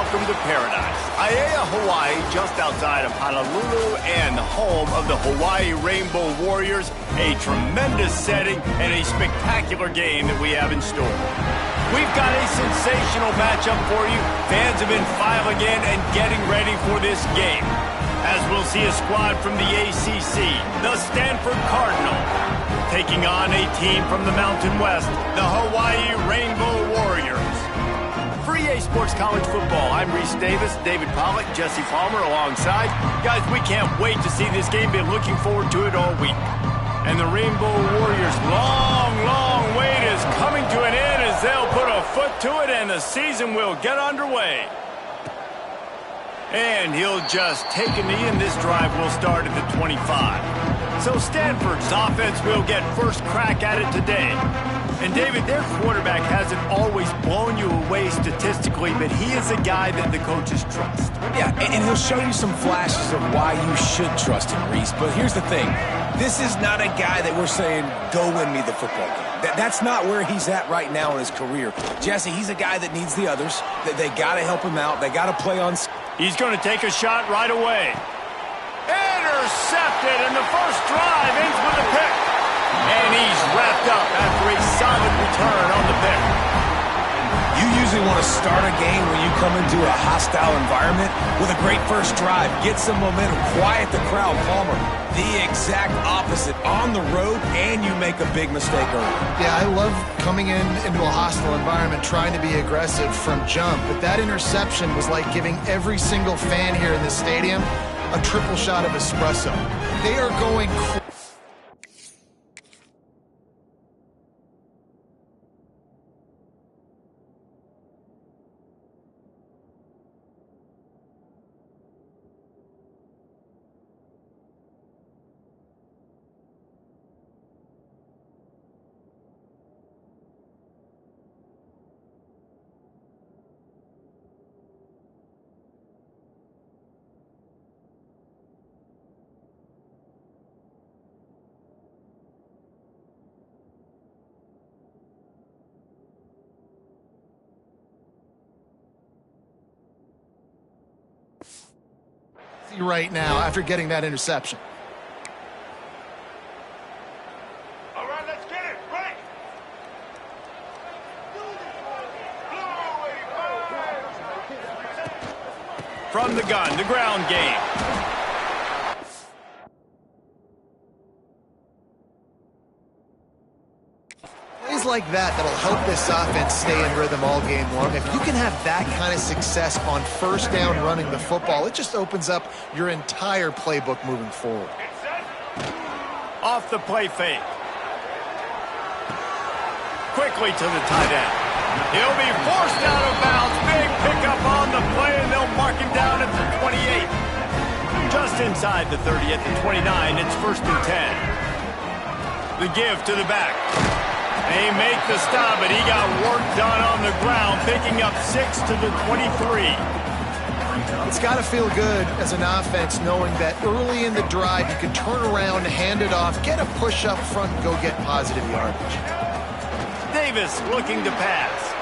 welcome to paradise. Hawai'i, Hawaii, just outside of Honolulu and the home of the Hawaii Rainbow Warriors. A tremendous setting and a spectacular game that we have in store. We've got a sensational matchup for you. Fans have been filing in and getting ready for this game, as we'll see a squad from the ACC, the Stanford Cardinal, taking on a team from the Mountain West, the Hawaii Rainbow Warriors. For EA Sports College Football, I'm Reese Davis, David Pollack, Jesse Palmer alongside. Guys, we can't wait to see this game. Been looking forward to it all week. And the Rainbow Warriors' long wait is coming to an end as they'll put a foot to it and the season will get underway. And he'll just take a knee, and this drive will start at the 25. So Stanford's offense will get first crack at it today. And David, their quarterback hasn't always blown you away statistically, but he is a guy that the coaches trust. Yeah, and he'll show you some flashes of why you should trust him, Reese. But here's the thing. This is not a guy that we're saying, go win me the football game. That's not where he's at right now in his career. Jesse, he's a guy that needs the others. They got to help him out. They got to play on... He's going to take a shot right away. Intercepted, and the first drive ends with a pick. And he's wrapped up after a solid return on the pick. You usually want to start a game when you come into a hostile environment with a great first drive. Get some momentum, quiet the crowd. Palmer, the exact opposite. On the road, and you make a big mistake early. Yeah, I love coming into a hostile environment, trying to be aggressive from jump. But that interception was like giving every single fan here in the stadium a triple shot of espresso. They are going crazy. Right now after getting that interception. All right, let's get it. Right. From the gun, the ground game. Plays like that'll help this offense stay in rhythm all game long. If you can have that kind of success on first down running the football, it just opens up your entire playbook moving forward. Off the play fake. Quickly to the tight end. He'll be forced out of bounds. Big pickup on the play, and they'll mark him down at the 28. Just inside the 30 at the 29, it's 1st and 10. The give to the back. They make the stop, but he got work done on the ground, picking up 6 to the 23. It's got to feel good as an offense knowing that early in the drive you can turn around, hand it off, get a push up front, and go get positive yardage. Davis looking to pass.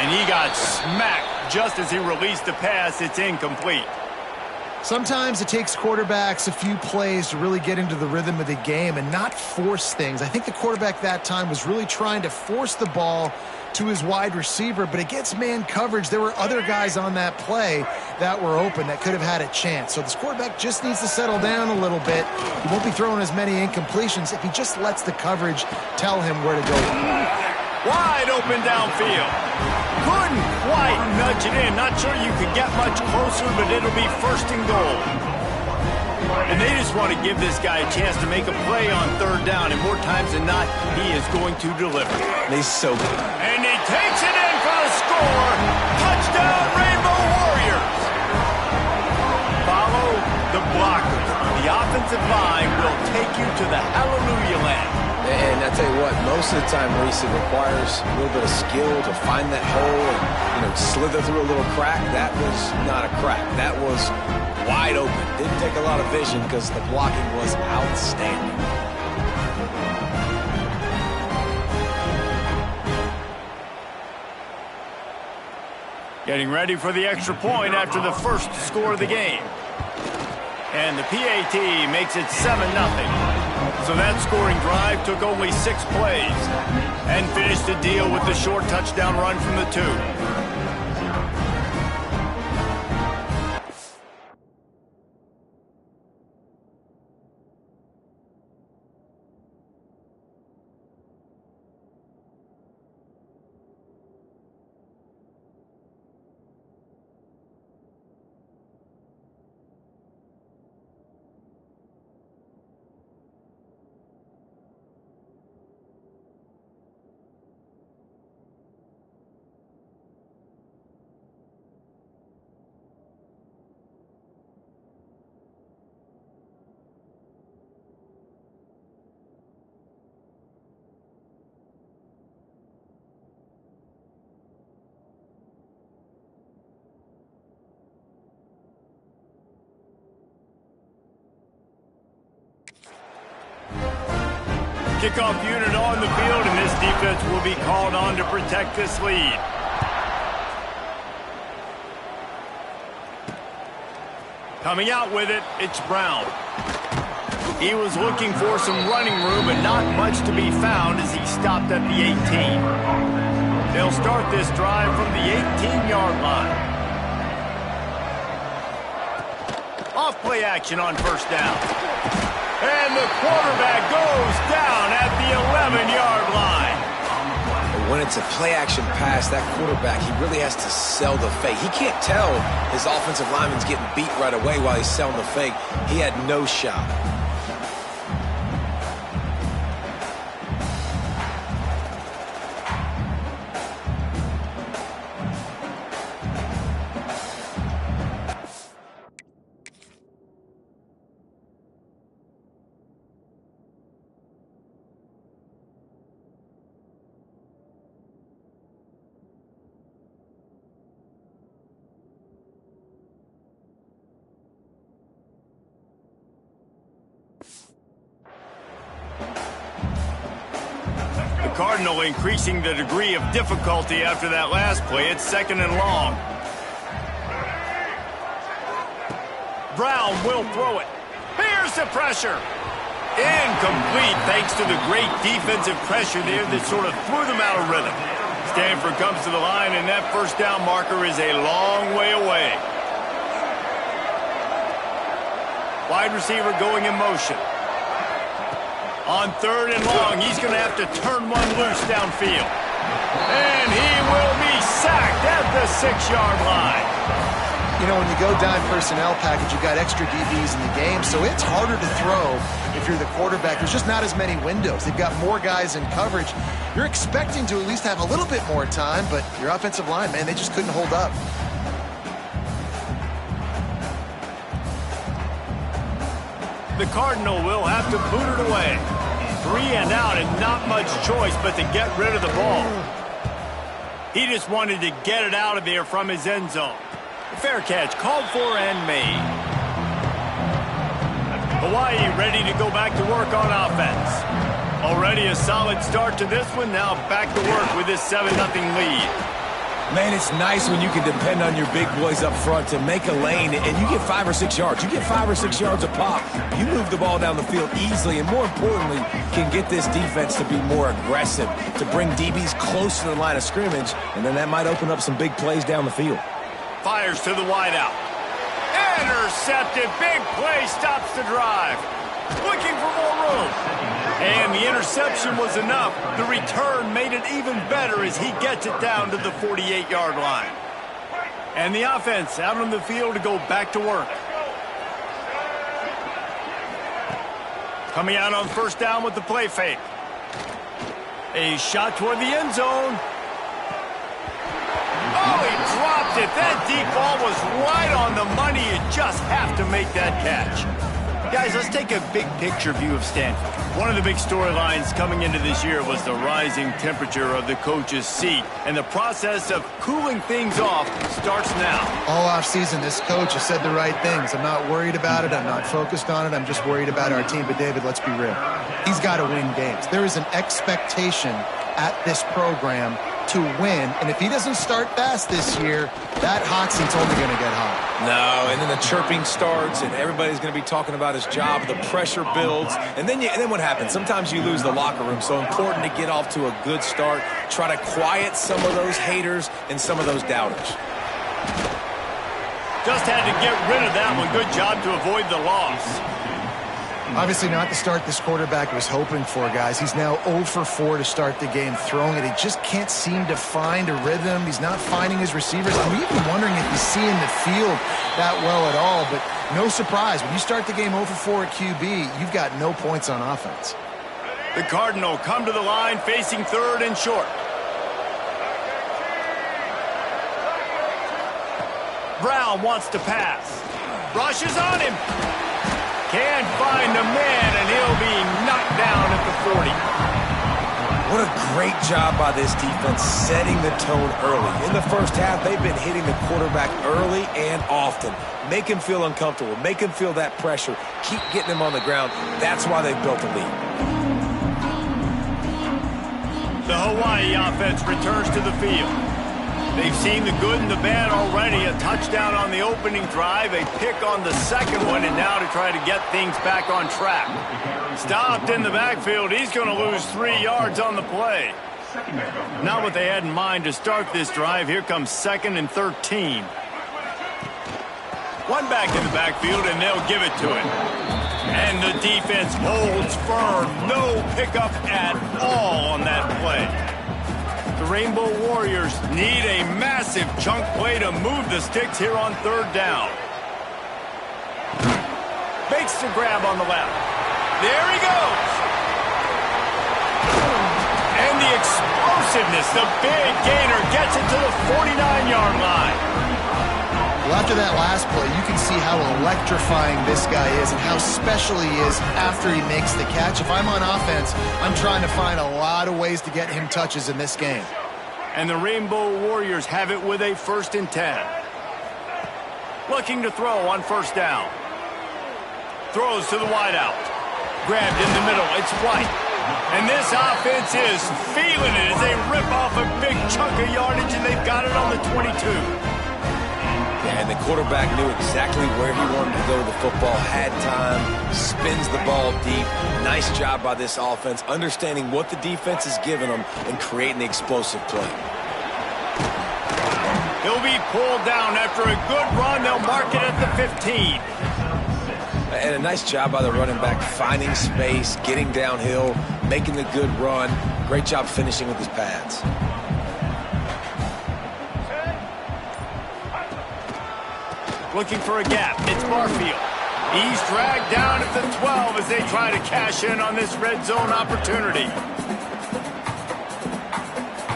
And he got smacked just as he released the pass. It's incomplete. Sometimes it takes quarterbacks a few plays to really get into the rhythm of the game and not force things. I think the quarterback that time was really trying to force the ball to his wide receiver, but against man coverage, there were other guys on that play that were open that could have had a chance. So this quarterback just needs to settle down a little bit. He won't be throwing as many incompletions if he just lets the coverage tell him where to go. Wide open downfield. Couldn't quite nudge it in. Not sure you could get much closer, but it'll be 1st and goal. And they just want to give this guy a chance to make a play on 3rd down, and more times than not, he is going to deliver. He's so good. And he takes it in for the score. Touchdown, Rainbow Warriors. Follow the blockers. The offensive line will take you to the hallelujah land. And I tell you what, most of the time, Reese, it requires a little bit of skill to find that hole and, slither through a little crack. That was not a crack. That was wide open. Didn't take a lot of vision because the blocking was outstanding. Getting ready for the extra point after the first score of the game. And the PAT makes it 7-0. So that scoring drive took only 6 plays and finished the deal with the short touchdown run from the 2. Kickoff unit on the field, and this defense will be called on to protect this lead. Coming out with it, it's Brown. He was looking for some running room, but not much to be found as he stopped at the 18. They'll start this drive from the 18-yard line. Off play action on first down. And the quarterback goes down at the 11-yard line. When it's a play-action pass, that quarterback, he really has to sell the fake. He can't tell his offensive lineman's getting beat right away while he's selling the fake. He had no shot. Cardinal increasing the degree of difficulty after that last play. It's 2nd and long. Brown will throw it. Here's the pressure. Incomplete thanks to the great defensive pressure there that sort of threw them out of rhythm. Stanford comes to the line, and that first down marker is a long way away. Wide receiver going in motion. On 3rd and long, he's going to have to turn one loose downfield. And he will be sacked at the 6-yard line. You know, when you go dime personnel package, you've got extra DBs in the game, so it's harder to throw if you're the quarterback. There's just not as many windows. They've got more guys in coverage. You're expecting to at least have a little bit more time, but your offensive line, man, they just couldn't hold up. The Cardinal will have to boot it away. 3 and out and not much choice but to get rid of the ball. He just wanted to get it out of there from his end zone. The fair catch called for and made. Hawaii ready to go back to work on offense. Already a solid start to this one. Now back to work with this 7-0 lead. Man, it's nice when you can depend on your big boys up front to make a lane, and you get 5 or 6 yards. You get 5 or 6 yards a pop. You move the ball down the field easily, and more importantly, can get this defense to be more aggressive, to bring DBs close to the line of scrimmage, and then that might open up some big plays down the field. Fires to the wideout. Intercepted. Big play stops the drive. Looking for more room. And the interception was enough. The return made it even better as he gets it down to the 48-yard line. And the offense out on the field to go back to work. Coming out on first down with the play fake. A shot toward the end zone. Oh, he dropped it. That deep ball was right on the money. You just have to make that catch. Guys, let's take a big picture view of Stanford. One of the big storylines coming into this year was the rising temperature of the coach's seat. And the process of cooling things off starts now. All offseason, this coach has said the right things. I'm not worried about it. I'm not focused on it. I'm just worried about our team. But, David, let's be real. He's got to win games. There is an expectation at this program to win, and if he doesn't start fast this year, that hot seat's only going to get hot. No, and then the chirping starts, and everybody's going to be talking about his job. The pressure builds, and then what happens? Sometimes you lose the locker room, so important to get off to a good start. Try to quiet some of those haters and some of those doubters. Just had to get rid of that one. Good job to avoid the loss. Obviously not the start this quarterback was hoping for, guys. He's now 0 for 4 to start the game throwing it. He just can't seem to find a rhythm. He's not finding his receivers. I'm even wondering if he's seeing the field that well at all, but no surprise. When you start the game 0 for 4 at QB, you've got no points on offense. The Cardinal come to the line facing 3rd and short. Brown wants to pass. Rushes on him. Can't find the man, and he'll be knocked down at the 40. What a great job by this defense setting the tone early. In the first half, they've been hitting the quarterback early and often. Make him feel uncomfortable. Make him feel that pressure. Keep getting him on the ground. That's why they've built a lead. The Hawaii offense returns to the field. They've seen the good and the bad already. A touchdown on the opening drive, a pick on the second one, and now to try to get things back on track. Stopped in the backfield. He's going to lose 3 yards on the play. Not what they had in mind to start this drive. Here comes 2nd and 13. One back in the backfield, and they'll give it to him. And the defense holds firm. No pickup at all on that play. The Rainbow Warriors need a massive chunk play to move the sticks here on 3rd down. Makes the grab on the left. There he goes. And the explosiveness, the big gainer gets it to the 49-yard line. Well, after that last play, you can see how electrifying this guy is and how special he is after he makes the catch. If I'm on offense, I'm trying to find a lot of ways to get him touches in this game. And the Rainbow Warriors have it with a 1st and 10. Looking to throw on 1st down. Throws to the wideout. Grabbed in the middle. It's White. And this offense is feeling it as they rip off a big chunk of yardage, and they've got it on the 22. And the quarterback knew exactly where he wanted to go with the football, had time, spins the ball deep. Nice job by this offense, understanding what the defense is giving them and creating the explosive play. He'll be pulled down after a good run. They'll mark it at the 15. And a nice job by the running back, finding space, getting downhill, making the good run. Great job finishing with his pads. Looking for a gap. It's Barfield. He's dragged down at the 12 as they try to cash in on this red zone opportunity.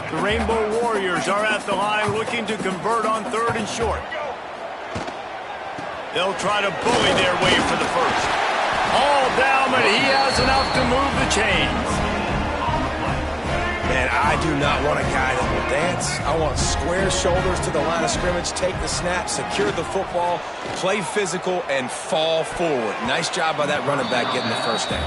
The Rainbow Warriors are at the line looking to convert on 3rd and short. They'll try to bully their way for the 1st. All down, but he has enough to move the chains. Man, I do not want a guy that will dance. I want square shoulders to the line of scrimmage, take the snap, secure the football, play physical, and fall forward. Nice job by that running back getting the 1st down.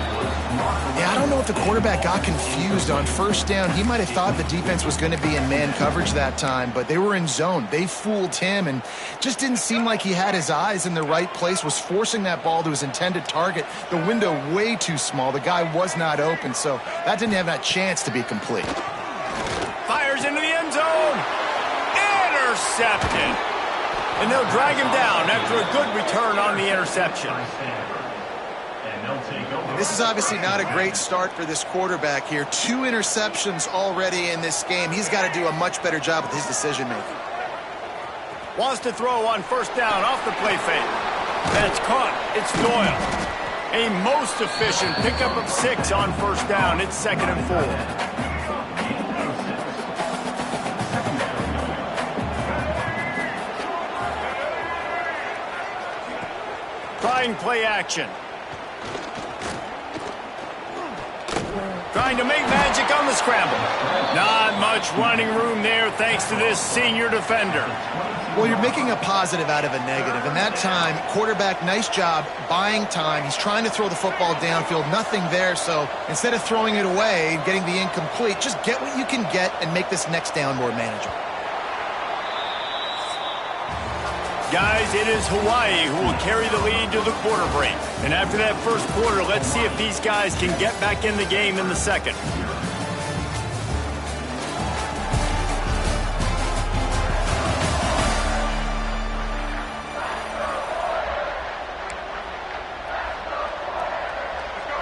Yeah, I don't know if the quarterback got confused on 1st down. He might have thought the defense was going to be in man coverage that time, but they were in zone. They fooled him and just didn't seem like he had his eyes in the right place, was forcing that ball to his intended target. The window way too small. The guy was not open, so that didn't have that chance to be complete. Fires into the end zone. Intercepted. And they'll drag him down after a good return on the interception. This is obviously not a great start for this quarterback here. 2 interceptions already in this game. He's got to do a much better job with his decision-making. Wants to throw on 1st down off the play fake. That's caught. It's Doyle. A most efficient pickup of 6 on 1st down. It's 2nd and 4. Trying play action. trying to make magic on the scramble. Not much running room there thanks to this senior defender. Well, you're making a positive out of a negative. And that time, quarterback, nice job buying time. He's trying to throw the football downfield. Nothing there. So instead of throwing it away and getting the incomplete, just get what you can get and make this next down more manageable. Guys, it is Hawaii who will carry the lead to the quarter break. And after that first quarter, let's see if these guys can get back in the game in the second.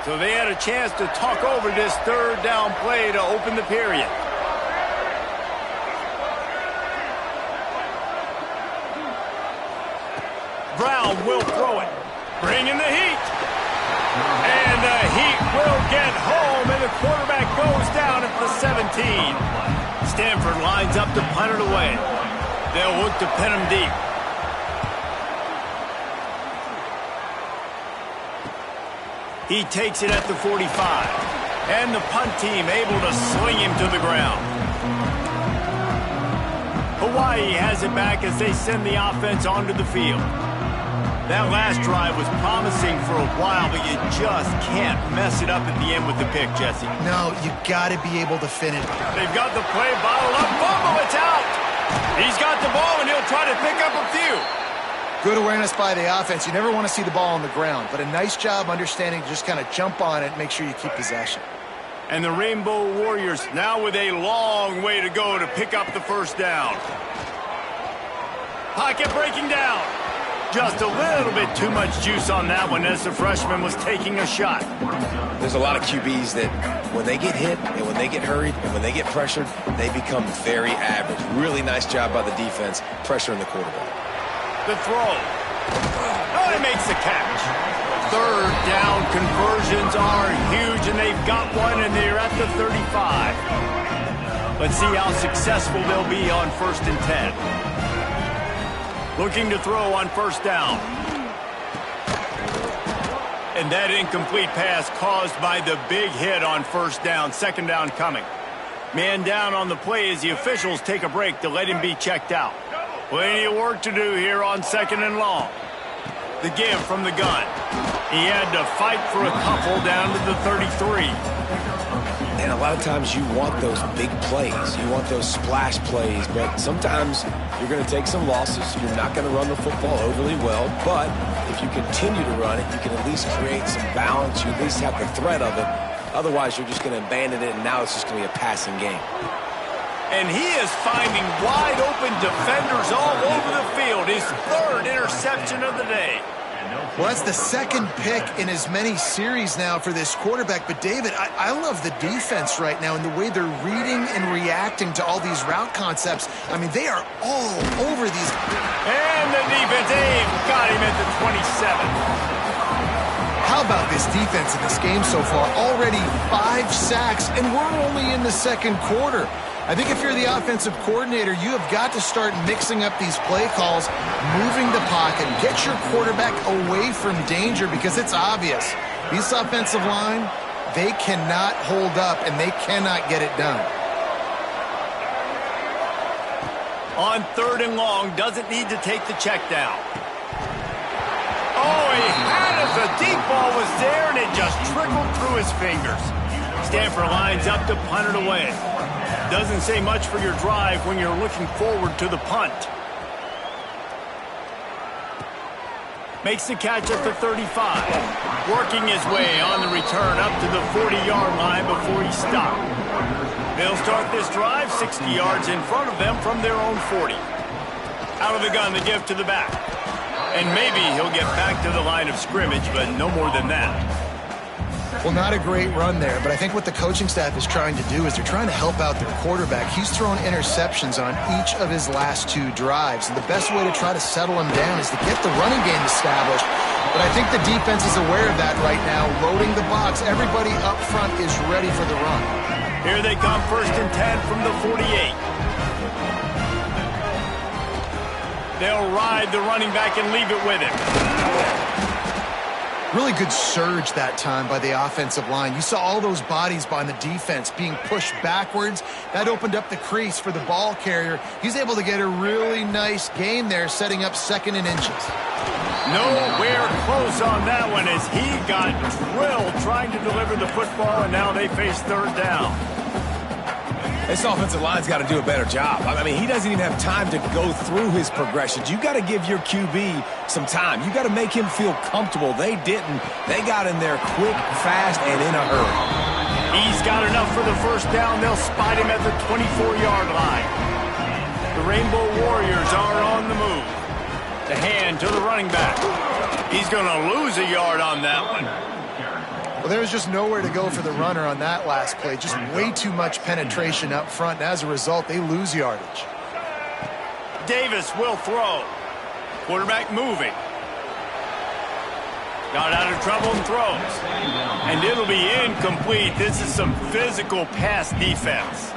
So they had a chance to talk over this third down play to open the period. Brown will throw it. Bringing the heat. And the heat will get home, and the quarterback goes down at the 17. Stanford lines up to punt it away. They'll look to pin him deep. He takes it at the 45. And the punt team able to sling him to the ground. Hawaii has it back as they send the offense onto the field. That last drive was promising for a while, but you just can't mess it up at the end with the pick, Jesse. No, you got to be able to finish. They've got the play bottled up. Fumble, it's out. He's got the ball, and he'll try to pick up a few. Good awareness by the offense. You never want to see the ball on the ground, but a nice job understanding to just kind of jump on it and make sure you keep possession. And the Rainbow Warriors now with a long way to go to pick up the first down. Pocket breaking down. Just a little bit too much juice on that one as the freshman was taking a shot. There's a lot of QBs that when they get hit and when they get hurried and when they get pressured, they become very average. Really nice job by the defense pressuring the quarterback. The throw. Oh, he makes the catch. Third down conversions are huge, and they've got one, and they're at the 35. Let's see how successful they'll be on 1st and 10. Looking to throw on first down. And that incomplete pass caused by the big hit on first down. Second down coming. Man down on the play as the officials take a break to let him be checked out. Plenty of work to do here on 2nd and long. The give from the gun. He had to fight for a couple down to the 33. And a lot of times you want those big plays. You want those splash plays, but sometimes you're going to take some losses. You're not going to run the football overly well, but if you continue to run it, you can at least create some balance. You at least have the threat of it. Otherwise, you're just going to abandon it, and now it's just going to be a passing game. And he is finding wide open defenders all over the field. His third interception of the day. Well, that's the second pick in as many series now for this quarterback. But, David, I love the defense right now and the way they're reading and reacting to all these route concepts. I mean, they are all over these. And the defense, they've got him at the 27. How about this defense in this game so far? Already 5 sacks, and we're only in the second quarter. I think if you're the offensive coordinator, you have got to start mixing up these play calls, moving the pocket, get your quarterback away from danger because it's obvious. This offensive line, they cannot hold up and they cannot get it done. On 3rd and long, doesn't need to take the check down. Oh, he had it. The deep ball was there and it just trickled through his fingers. Stanford lines up to punt it away. Doesn't say much for your drive when you're looking forward to the punt. Makes the catch at the 35. Working his way on the return up to the 40-yard line before he stopped. They'll start this drive 60 yards in front of them from their own 40. Out of the gun, the give to the back. And maybe he'll get back to the line of scrimmage, but no more than that. Well, not a great run there, but I think what the coaching staff is trying to do is they're trying to help out their quarterback. He's thrown interceptions on each of his last 2 drives, and the best way to try to settle him down is to get the running game established. But I think the defense is aware of that right now, loading the box. Everybody up front is ready for the run. Here they come, 1st and 10 from the 48. They'll ride the running back and leave it with him. Really good surge that time by the offensive line. You saw all those bodies by the defense being pushed backwards. That opened up the crease for the ball carrier. He's able to get a really nice gain there, setting up 2nd and inches. Nowhere close on that one as he got drilled trying to deliver the football, and now they face 3rd down. This offensive line's got to do a better job. I mean, he doesn't even have time to go through his progressions. You got to give your QB some time. You got to make him feel comfortable. They didn't. They got in there quick, fast, and in a hurry. He's got enough for the 1st down. They'll spot him at the 24-yard line. The Rainbow Warriors are on the move. The hand to the running back. He's going to lose a yard on that one. Well, there was just nowhere to go for the runner on that last play. Just way too much penetration up front, and as a result, they lose yardage. Davis will throw. Quarterback moving. Got out of trouble and throws. And it'll be incomplete. This is some physical pass defense.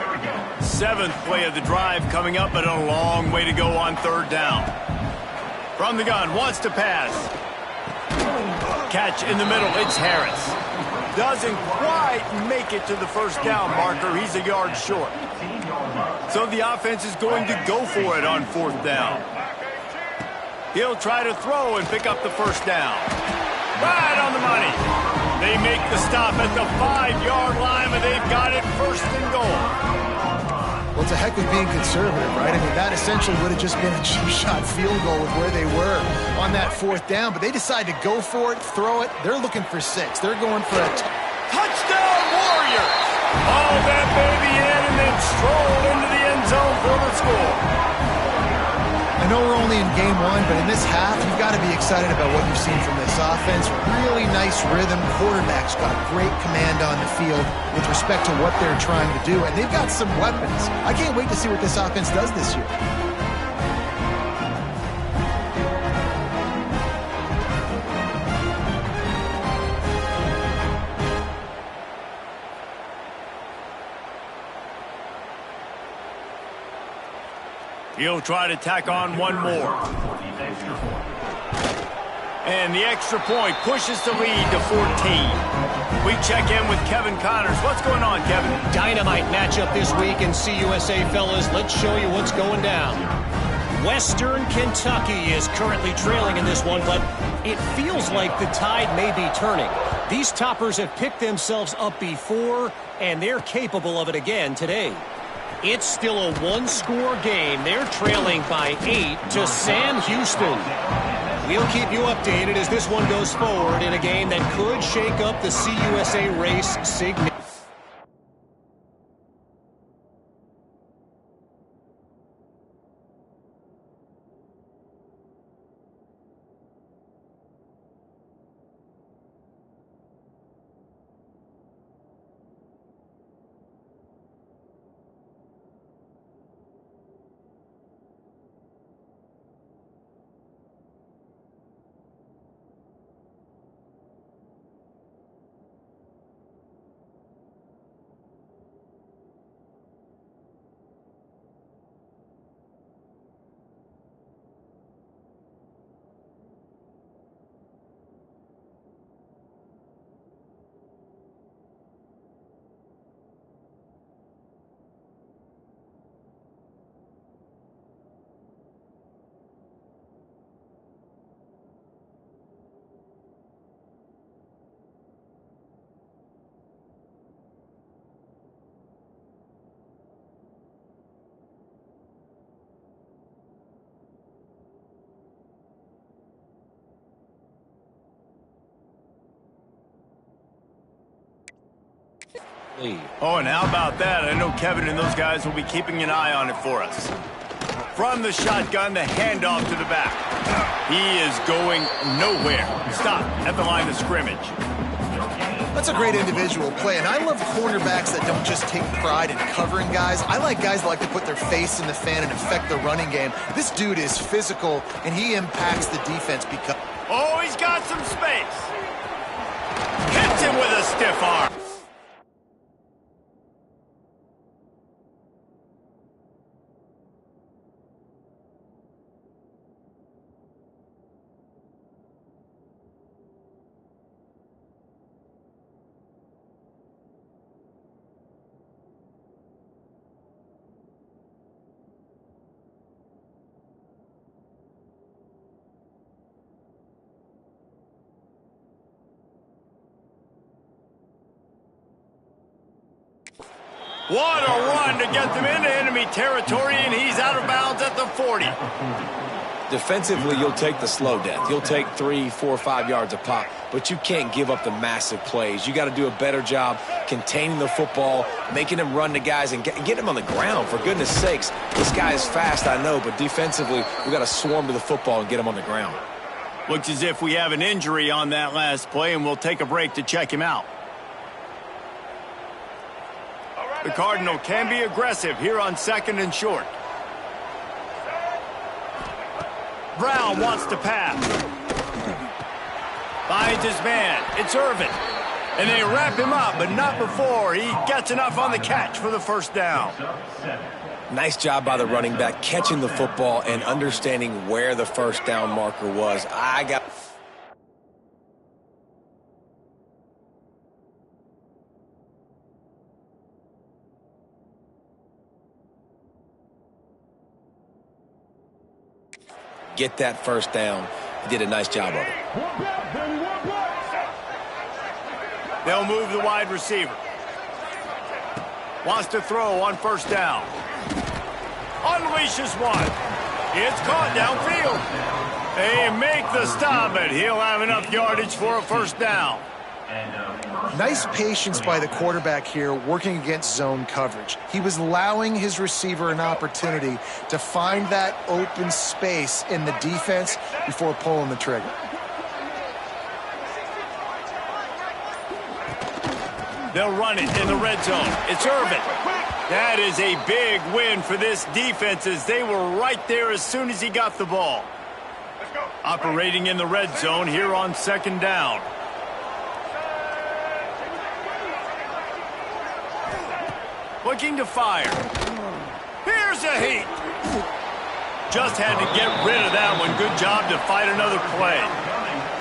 7th play of the drive coming up, but a long way to go on 3rd down. From the gun, wants to pass. Catch in the middle, it's Harris. Doesn't quite make it to the 1st down marker. He's a yard short. So the offense is going to go for it on 4th down. He'll try to throw and pick up the 1st down. Right on the money. They make the stop at the 5-yard line, but they've got it 1st and goal. Well, it's a heck of being conservative, right? I mean, that essentially would have just been a cheap-shot field goal with where they were on that 4th down, but they decide to go for it, throw it. They're looking for 6. They're going for a touchdown, Warriors! All that baby in and then stroll into the end zone for the score. I know we're only in game 1, but in this half, you've got to be excited about what you've seen from this offense. Really nice rhythm. Quarterback's got great command on the field with respect to what they're trying to do, and they've got some weapons. I can't wait to see what this offense does this year. He'll try to tack on one more. And the extra point pushes the lead to 14. We check in with Kevin Connors. What's going on, Kevin? Dynamite matchup this week in CUSA, fellas. Let's show you what's going down. Western Kentucky is currently trailing in this one, but it feels like the tide may be turning. These toppers have picked themselves up before, and they're capable of it again today. It's still a one-score game. They're trailing by 8 to Sam Houston. We'll keep you updated as this one goes forward in a game that could shake up the CUSA race significantly. Oh, and how about that? I know Kevin and those guys will be keeping an eye on it for us. From the shotgun, the handoff to the back. He is going nowhere. Stop at the line of scrimmage. That's a great individual play, and I love cornerbacks that don't just take pride in covering guys. I like guys that like to put their face in the fan and affect the running game. This dude is physical, and he impacts the defense because... Oh, he's got some space. Hits him with a stiff arm. What a run to get them into enemy territory, and he's out of bounds at the 40. Defensively, you'll take the slow death. You'll take 3, 4, 5 yards a pop, but you can't give up the massive plays. You got to do a better job containing the football, making them run to guys, and get them on the ground. For goodness sakes, this guy is fast, I know, but defensively, we got to swarm to the football and get him on the ground. Looks as if we have an injury on that last play, and we'll take a break to check him out. The Cardinal can be aggressive here on 2nd and short. Brown wants to pass. Finds his man. It's Irvin. And they wrap him up, but not before he gets enough on the catch for the first down. Nice job by the running back, catching the football and understanding where the first down marker was. Get that first down. He did a nice job of it. They'll move the wide receiver. Wants to throw on first down. Unleashes one. It's caught downfield. They make the stop, but he'll have enough yardage for a first down. Nice patience by the quarterback here working against zone coverage. He was allowing his receiver an opportunity to find that open space in the defense before pulling the trigger. They'll run it in the red zone. It's Irvin. That is a big win for this defense as they were right there as soon as he got the ball. Operating in the red zone here on 2nd down. Looking to fire. Here's a heat. Just had to get rid of that one. Good job to fight another play.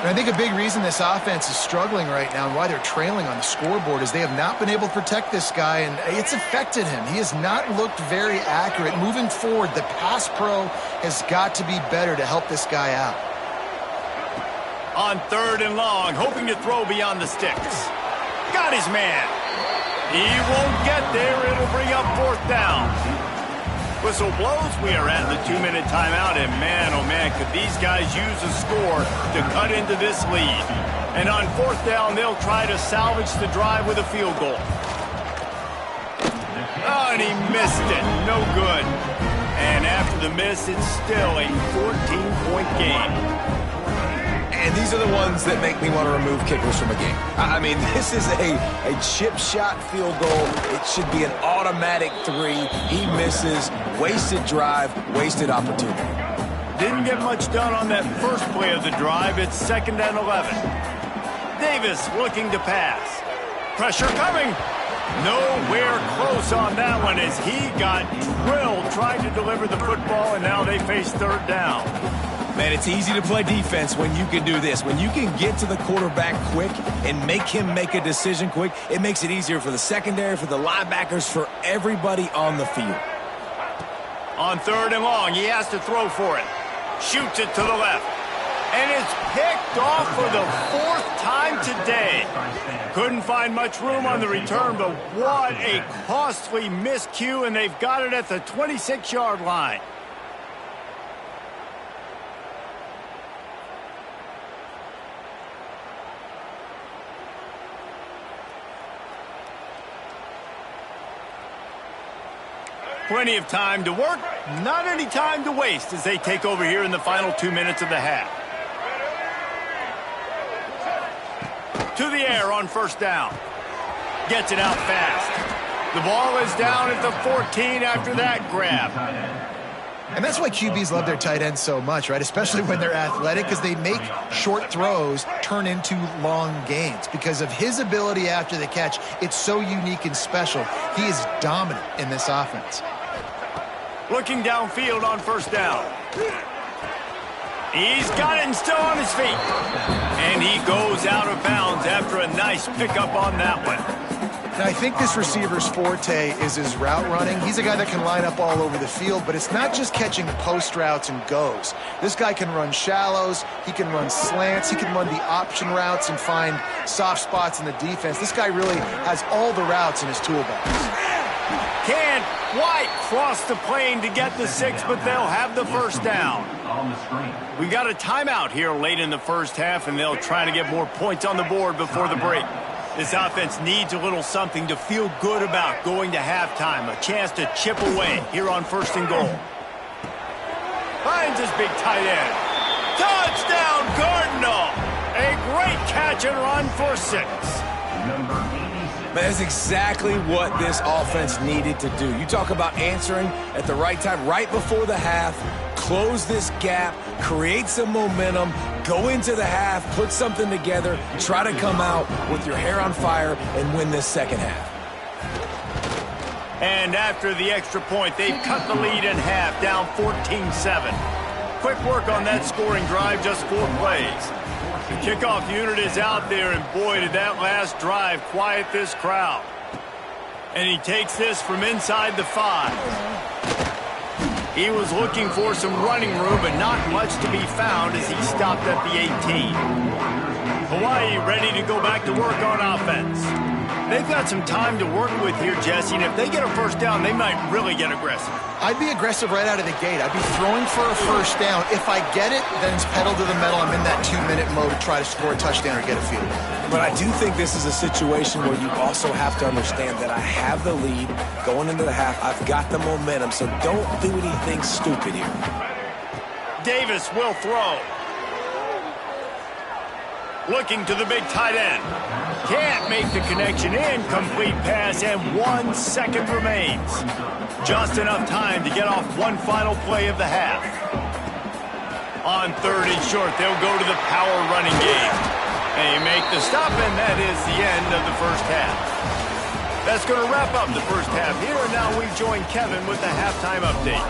And I think a big reason this offense is struggling right now and why they're trailing on the scoreboard is they have not been able to protect this guy, and it's affected him. He has not looked very accurate. Moving forward, the pass pro has got to be better to help this guy out. On 3rd and long, hoping to throw beyond the sticks. Got his man. He won't get there. It'll bring up 4th down. Whistle blows. We are at the 2-minute timeout, and man, oh man, could these guys use a score to cut into this lead. And on 4th down, they'll try to salvage the drive with a field goal. Oh, and he missed it. No good. And after the miss, it's still a 14-point game. And these are the ones that make me want to remove kickers from a game. I mean, this is a chip shot field goal. It should be an automatic 3. He misses. Wasted drive, wasted opportunity. Didn't get much done on that first play of the drive. It's 2nd and 11. Davis looking to pass. Pressure coming. Nowhere close on that one as he got drilled trying to deliver the football, and now they face 3rd down. Man, it's easy to play defense when you can do this. When you can get to the quarterback quick and make him make a decision quick, it makes it easier for the secondary, for the linebackers, for everybody on the field. On 3rd and long, he has to throw for it. Shoots it to the left. And it's picked off for the 4th time today. Couldn't find much room on the return, but what a costly miscue, and they've got it at the 26-yard line. Plenty of time to work, not any time to waste as they take over here in the final 2 minutes of the half. To the air on 1st down. Gets it out fast. The ball is down at the 14 after that grab. And that's why QBs love their tight ends so much, right? Especially when they're athletic, because they make short throws turn into long gains. Because of his ability after the catch, it's so unique and special. He is dominant in this offense. Looking downfield on 1st down. He's got it and still on his feet. And he goes out of bounds after a nice pickup on that one. Now, I think this receiver's forte is his route running. He's a guy that can line up all over the field, but it's not just catching post routes and goes. This guy can run shallows, he can run slants, he can run the option routes and find soft spots in the defense. This guy really has all the routes in his toolbox. Can't quite cross the plane to get the 6, but they'll have the first down. We got a timeout here late in the first half, and they'll try to get more points on the board before the break. This offense needs a little something to feel good about going to halftime. A chance to chip away here on 1st and goal. Finds his big tight end. Touchdown, Cardinal! A great catch and run for 6. That's exactly what this offense needed to do. You talk about answering at the right time, right before the half, close this gap, create some momentum, go into the half, put something together, try to come out with your hair on fire and win this second half. And after the extra point, they've cut the lead in half, down 14-7. Quick work on that scoring drive, just 4 plays. The kickoff unit is out there, and boy, did that last drive quiet this crowd. And he takes this from inside the 5. He was looking for some running room, but not much to be found as he stopped at the 18. Hawaii ready to go back to work on offense. They've got some time to work with here, Jesse, and if they get a first down, they might really get aggressive. I'd be aggressive right out of the gate. I'd be throwing for a first down. If I get it, then it's pedal to the metal. I'm in that 2-minute mode to try to score a touchdown or get a field goal. But I do think this is a situation where you also have to understand that I have the lead going into the half. I've got the momentum, so don't do anything stupid here. Davis will throw. Looking to the big tight end. Can't make the connection. Incomplete pass, and 1 second remains. Just enough time to get off one final play of the half. On 3rd and short, they'll go to the power running game. And you make the stop, and that is the end of the first half. That's going to wrap up the first half here, and now we join Kevin with the halftime update.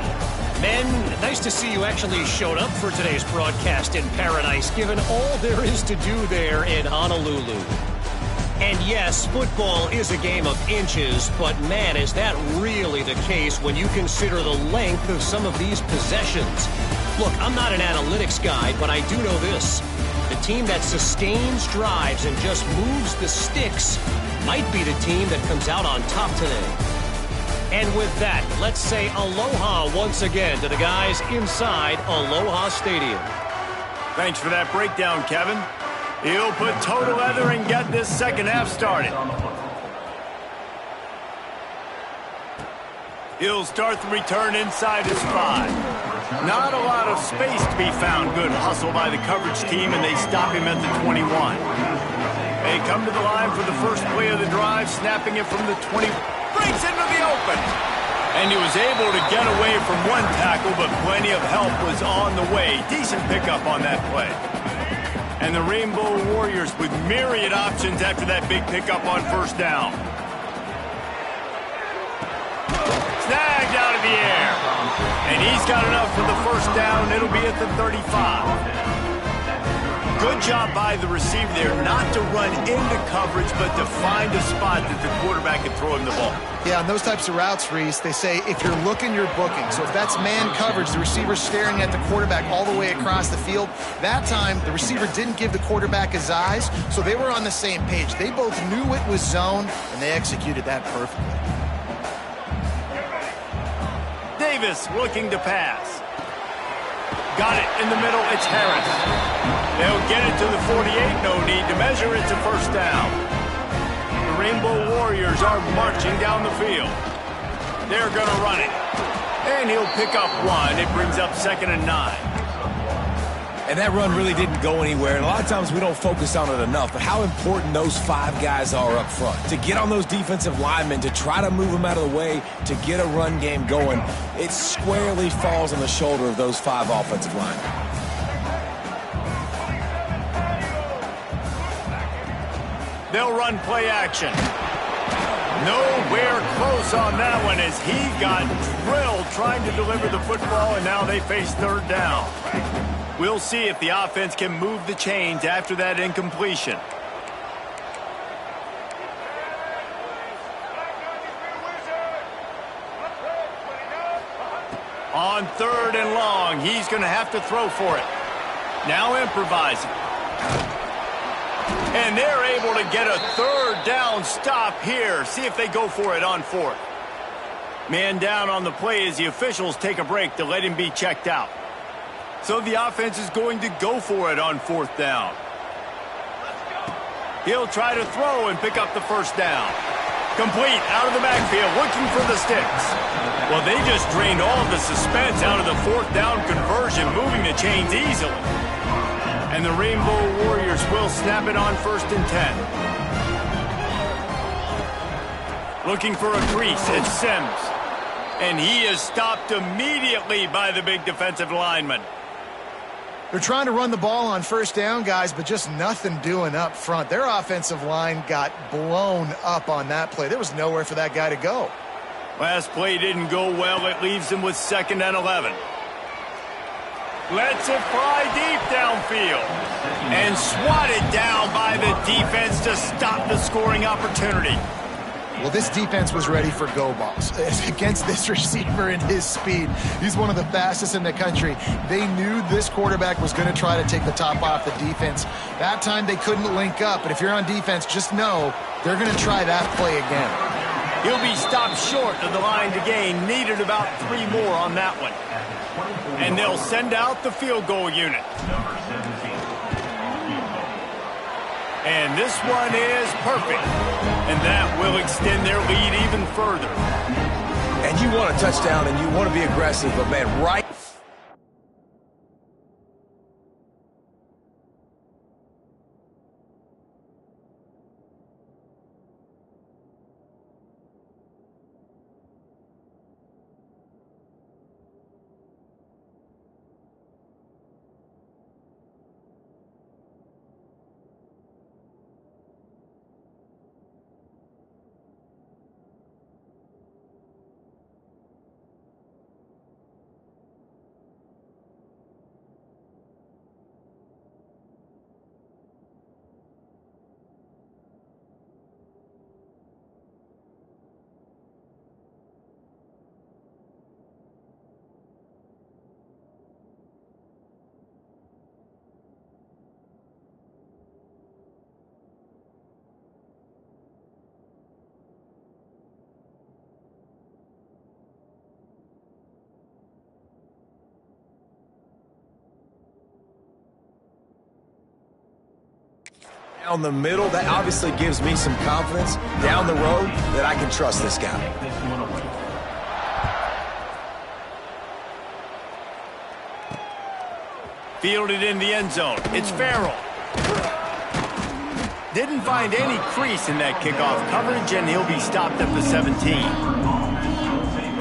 Men, nice to see you actually showed up for today's broadcast in paradise, given all there is to do there in Honolulu. And yes, football is a game of inches, but man, is that really the case when you consider the length of some of these possessions. Look, I'm not an analytics guy, but I do know this. The team that sustains drives and just moves the sticks might be the team that comes out on top today. And with that, let's say aloha once again to the guys inside Aloha Stadium. Thanks for that breakdown, Kevin. He'll put toe to leather and get this second half started. He'll start the return inside his 5. Not a lot of space to be found. Good hustle by the coverage team, and they stop him at the 21. They come to the line for the first play of the drive, snapping it from the 20. Breaks into the open. And he was able to get away from one tackle, but plenty of help was on the way. Decent pickup on that play. And the Rainbow Warriors with myriad options after that big pickup on first down. Snagged out of the air. And he's got enough for the first down. It'll be at the 35. Good job by the receiver there, not to run into coverage, but to find a spot that the quarterback can throw him the ball. Yeah, on those types of routes, Reese, they say if you're looking, you're booking. So if that's man coverage, the receiver's staring at the quarterback all the way across the field. That time, the receiver didn't give the quarterback his eyes, so they were on the same page. They both knew it was zone, and they executed that perfectly. Davis looking to pass. Got it in the middle. It's Harris. They'll get it to the 48. No need to measure. It's a first down. The Rainbow Warriors are marching down the field. They're going to run it. And he'll pick up 1. It brings up 2nd and 9. And that run really didn't go anywhere, and a lot of times we don't focus on it enough, but how important those 5 guys are up front. To get on those defensive linemen, to try to move them out of the way, to get a run game going, it squarely falls on the shoulder of those 5 offensive linemen. They'll run play action. Nowhere close on that one as he got drilled trying to deliver the football, and now they face 3rd down. We'll see if the offense can move the chains after that incompletion. On 3rd and long, he's going to have to throw for it. Now improvising. And they're able to get a 3rd down stop here. See if they go for it on 4th. Man down on the play as the officials take a break to let him be checked out. So the offense is going to go for it on 4th down. He'll try to throw and pick up the first down. Complete out of the backfield, looking for the sticks. Well, they just drained all of the suspense out of the 4th down conversion, moving the chains easily. And the Rainbow Warriors will snap it on 1st and 10. Looking for a crease, it's Sims. And he is stopped immediately by the big defensive lineman. They're trying to run the ball on 1st down, guys, but just nothing doing up front. Their offensive line got blown up on that play. There was nowhere for that guy to go. Last play didn't go well. It leaves him with 2nd and 11. Lets it fly deep downfield. And swatted down by the defense to stop the scoring opportunity. Well, this defense was ready for go balls. Against this receiver and his speed, he's one of the fastest in the country. They knew this quarterback was going to try to take the top off the defense. That time they couldn't link up, but if you're on defense, just know they're going to try that play again. He'll be stopped short of the line to gain. Needed about 3 more on that one. And they'll send out the field goal unit. And this one is perfect. And that will extend their lead even further. And you want a touchdown and you want to be aggressive, but man, right. Down the middle, that obviously gives me some confidence down the road that I can trust this guy. Fielded in the end zone. It's Farrell. Didn't find any crease in that kickoff coverage, and he'll be stopped at the 17.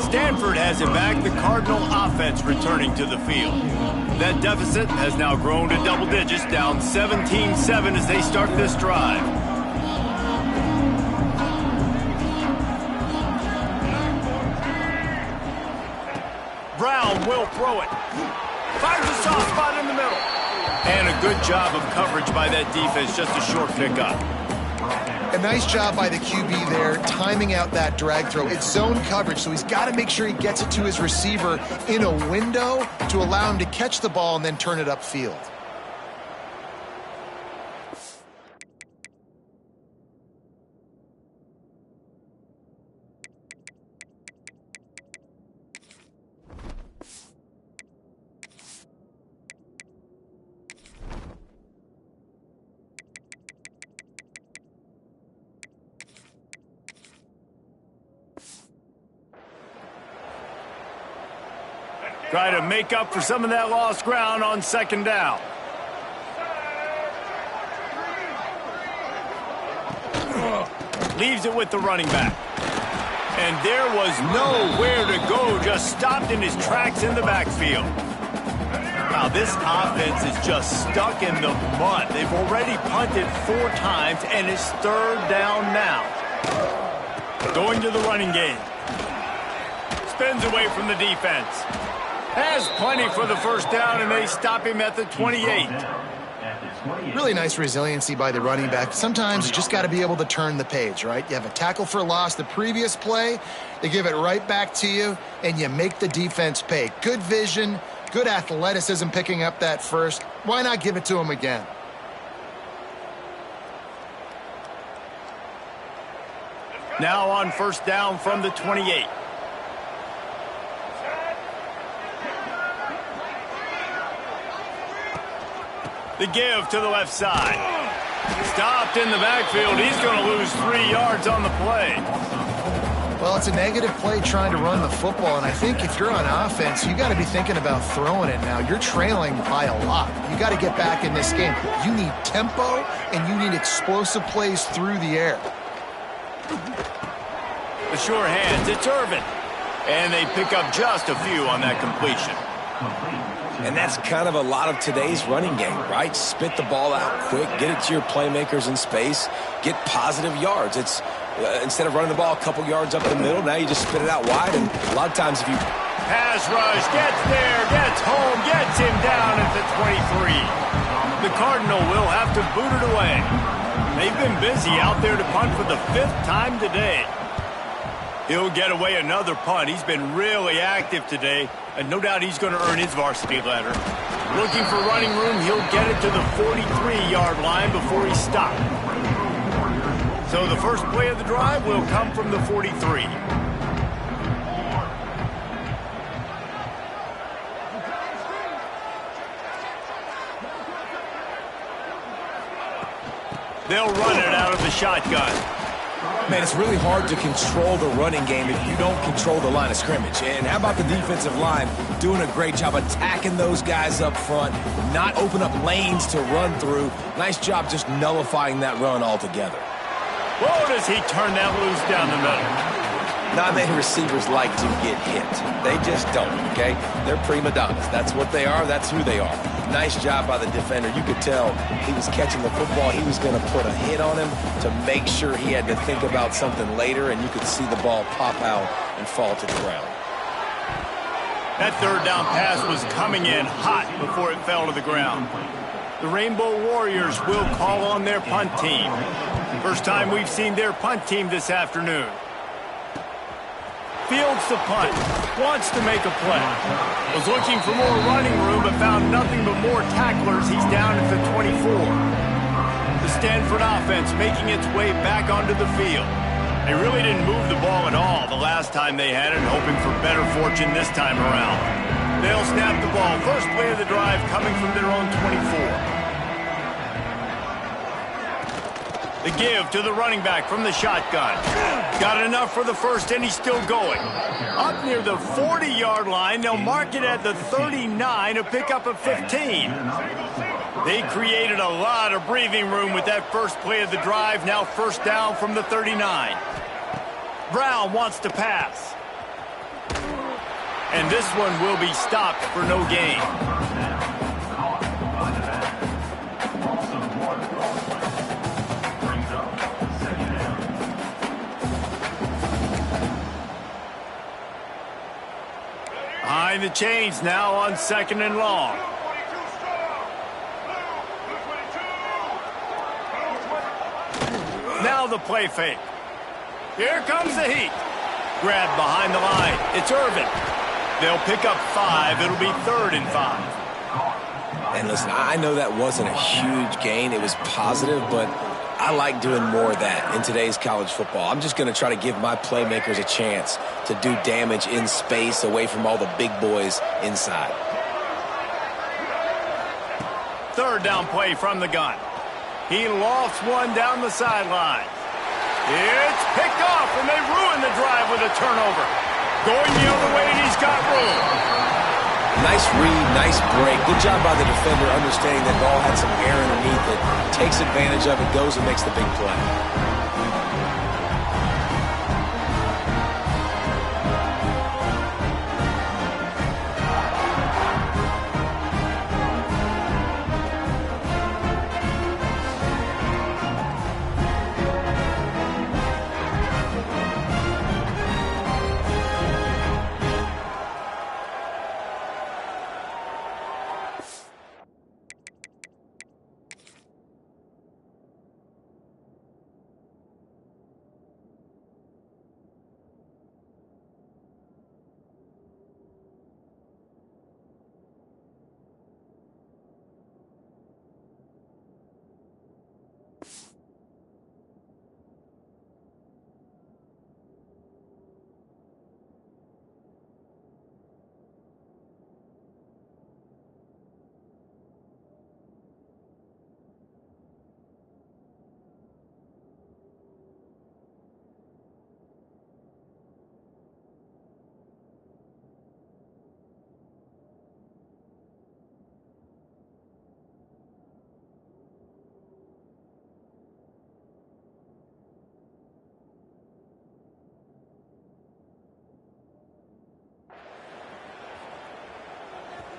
Stanford has it back. The Cardinal offense returning to the field. That deficit has now grown to double digits, down 17-7 as they start this drive. Brown will throw it. Finds a soft spot in the middle. And a good job of coverage by that defense, just a short pickup. A nice job by the QB there, timing out that drag throw. It's zone coverage, so he's got to make sure he gets it to his receiver in a window to allow him to catch the ball and then turn it upfield. Try to make up for some of that lost ground on 2nd down. Leaves it with the running back. And there was nowhere to go, just stopped in his tracks in the backfield. Now, this offense is just stuck in the mud. They've already punted 4 times, and it's 3rd down now. Going to the running game. Spins away from the defense. Has plenty for the 1st down, and they stop him at the 28. Really nice resiliency by the running back. Sometimes you just got to be able to turn the page, right? You have a tackle for loss the previous play, they give it right back to you, and you make the defense pay. Good vision, good athleticism picking up that first. Why not give it to him again? Now on 1st down from the 28. The give to the left side. Stopped in the backfield. He's going to lose 3 yards on the play. Well, it's a negative play trying to run the football, and I think if you're on offense, you got to be thinking about throwing it now. You're trailing by a lot. You got to get back in this game. You need tempo, and you need explosive plays through the air. The sure hands, it's Irvin. And they pick up just a few on that completion. And that's kind of a lot of today's running game, right? Spit the ball out quick, get it to your playmakers in space, get positive yards. It's instead of running the ball a couple yards up the middle, now you just spit it out wide. And a lot of times if you... Pass rush, gets there, gets home, gets him down at the 23. The Cardinal will have to boot it away. They've been busy out there to punt for the 5th time today. He'll get away another punt. He's been really active today, and no doubt he's going to earn his varsity letter. Looking for running room, he'll get it to the 43-yard line before he's stopped. So the first play of the drive will come from the 43. They'll run it out of the shotgun. Man, it's really hard to control the running game if you don't control the line of scrimmage. And how about the defensive line doing a great job attacking those guys up front, not open up lanes to run through. Nice job just nullifying that run altogether. Whoa, does he turn that loose down the middle? Not many receivers like to get hit. They just don't, okay? They're prima donnas. That's what they are. That's who they are. Nice job by the defender. You could tell he was catching the football. He was going to put a hit on him to make sure he had to think about something later, and you could see the ball pop out and fall to the ground. That third down pass was coming in hot before it fell to the ground. The Rainbow Warriors will call on their punt team. First time we've seen their punt team this afternoon. Fields the punt, wants to make a play. Was looking for more running room, but found nothing but more tacklers. He's down at the 24. The Stanford offense making its way back onto the field. They really didn't move the ball at all the last time they had it, hoping for better fortune this time around. They'll snap the ball. First play of the drive coming from their own 24. The give to the running back from the shotgun. Got enough for the first, and he's still going. Up near the 40-yard line, they'll mark it at the 39 to pick up a 15. They created a lot of breathing room with that first play of the drive. Now first down from the 39. Brown wants to pass. And this one will be stopped for no gain. Behind the chains now on 2nd and long. Now the play fake. Here comes the heat. Grabbed behind the line. It's Irvin. They'll pick up 5. It'll be 3rd and 5. And listen, I know that wasn't a huge gain. It was positive, but I like doing more of that in today's college football. I'm just going to try to give my playmakers a chance to do damage in space away from all the big boys inside. 3rd down play from the gun. He lofts one down the sideline. It's picked off, and they ruin the drive with a turnover. Going the other way, and he's got room. Nice read, nice break. Good job by the defender understanding that ball had some air underneath it, takes advantage of it, goes and makes the big play.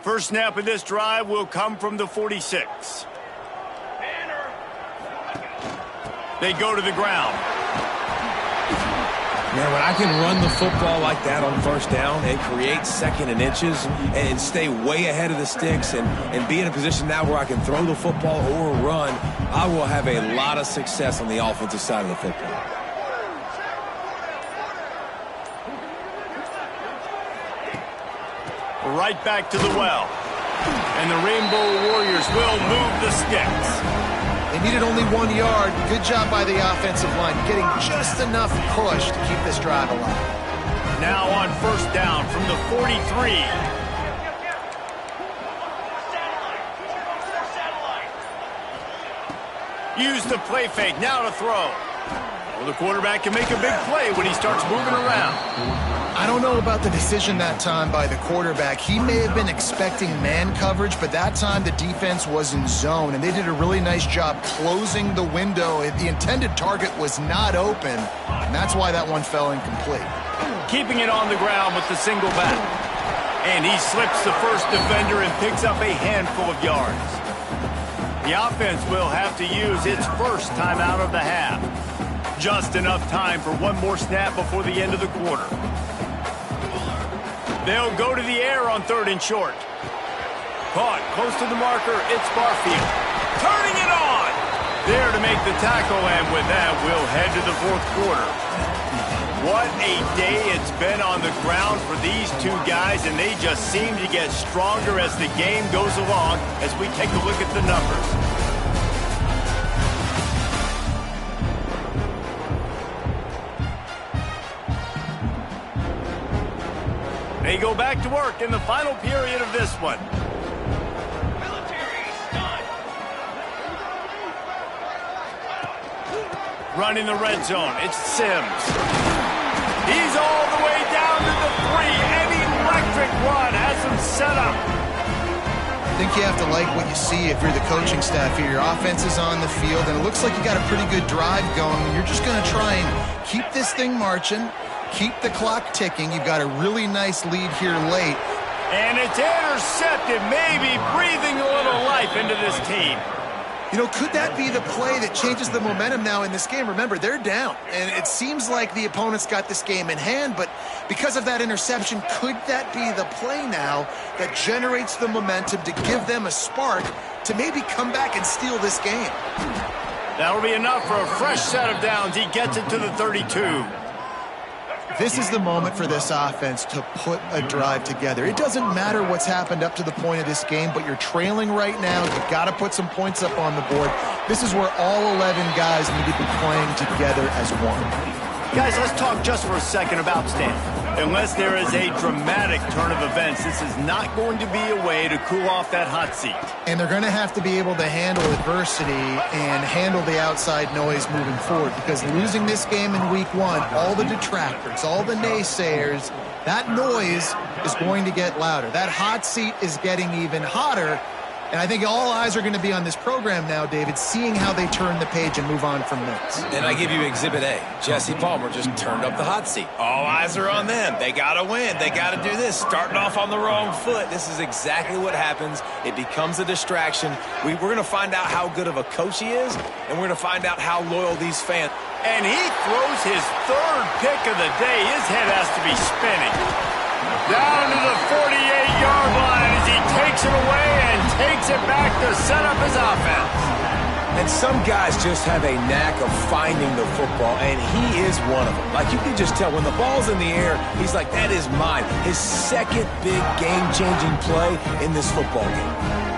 First snap of this drive will come from the 46. They go to the ground. Man, when I can run the football like that on first down and create second and inches and stay way ahead of the sticks and be in a position now where I can throw the football or run, I will have a lot of success on the offensive side of the football. Right back to the well. And the Rainbow Warriors will move the sticks. They needed only 1 yard. Good job by the offensive line, getting just enough push to keep this drive alive. Now on first down from the 43. Use the play fake, now to throw. Well, the quarterback can make a big play when he starts moving around. I don't know about the decision that time by the quarterback. He may have been expecting man coverage, but that time the defense was in zone, and they did a really nice job closing the window. The intended target was not open, and that's why that one fell incomplete. Keeping it on the ground with the single back. And he slips the first defender and picks up a handful of yards. The offense will have to use its first timeout of the half. Just enough time for one more snap before the end of the quarter. They'll go to the air on 3rd and short. Caught close to the marker, it's Barfield. Turning it on! There to make the tackle, and with that, we'll head to the 4th quarter. What a day it's been on the ground for these two guys, and they just seem to get stronger as the game goes along as we take a look at the numbers. They go back to work in the final period of this one. Running the red zone, it's Sims. He's all the way down to the 3. An electric run has him set up. I think you have to like what you see if you're the coaching staff here. Your offense is on the field, and it looks like you got a pretty good drive going. You're just going to try and keep this thing marching. Keep the clock ticking. You've got a really nice lead here late. And it's intercepted, maybe breathing a little life into this team. You know, could that be the play that changes the momentum now in this game? Remember, they're down, and it seems like the opponent's got this game in hand, but because of that interception, could that be the play now that generates the momentum to give them a spark to maybe come back and steal this game? That'll be enough for a fresh set of downs. He gets it to the 32. This is the moment for this offense to put a drive together. It doesn't matter what's happened up to the point of this game, but you're trailing right now. You've got to put some points up on the board. This is where all 11 guys need to be playing together as one. Guys, let's talk just for a second about Stanford. Unless there is a dramatic turn of events, this is not going to be a way to cool off that hot seat. And they're going to have to be able to handle adversity and handle the outside noise moving forward, because losing this game in week 1, all the detractors, all the naysayers, that noise is going to get louder. That hot seat is getting even hotter. And I think all eyes are going to be on this program now, David, seeing how they turn the page and move on from this. And I give you Exhibit A. Jesse Palmer just turned up the hot seat. All eyes are on them. They got to win. They got to do this. Starting off on the wrong foot. This is exactly what happens. It becomes a distraction. We're going to find out how good of a coach he is, and we're going to find out how loyal these fans. And he throws his 3rd pick of the day. His head has to be spinning. Down to the 48-yard line as he takes it away and takes it back to set up his offense. And some guys just have a knack of finding the football, and he is one of them. Like, you can just tell when the ball's in the air, he's like, that is mine. His second big game-changing play in this football game.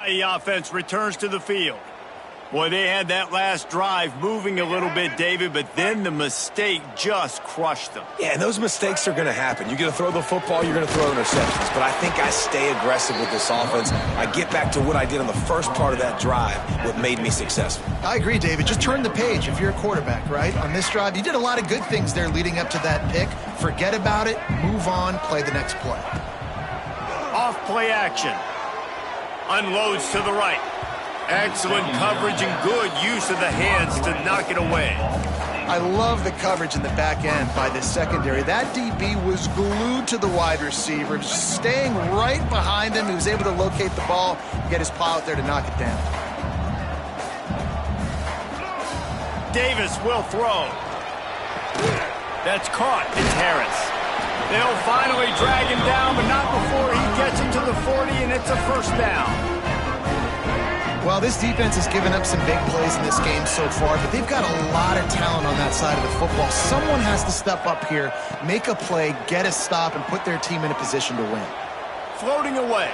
The offense returns to the field. Boy, they had that last drive moving a little bit, David, but then the mistake just crushed them. Yeah, and those mistakes are going to happen. You're going to throw the football, you're going to throw interceptions. But I think I stay aggressive with this offense. I get back to what I did on the first part of that drive, what made me successful. I agree, David. Just turn the page if you're a quarterback, right? On this drive, you did a lot of good things there leading up to that pick. Forget about it, move on, play the next play. Off play action. Unloads to the right. Excellent coverage and good use of the hands to knock it away. I love the coverage in the back end by this secondary. That DB was glued to the wide receiver, just staying right behind him. He was able to locate the ball and get his paw out there to knock it down. Davis will throw. That's caught. It's Harris. They'll finally drag him down, but not before he gets into the 40, and it's a first down. Well, this defense has given up some big plays in this game so far, but they've got a lot of talent on that side of the football. Someone has to step up here, make a play, get a stop, and put their team in a position to win. Floating away.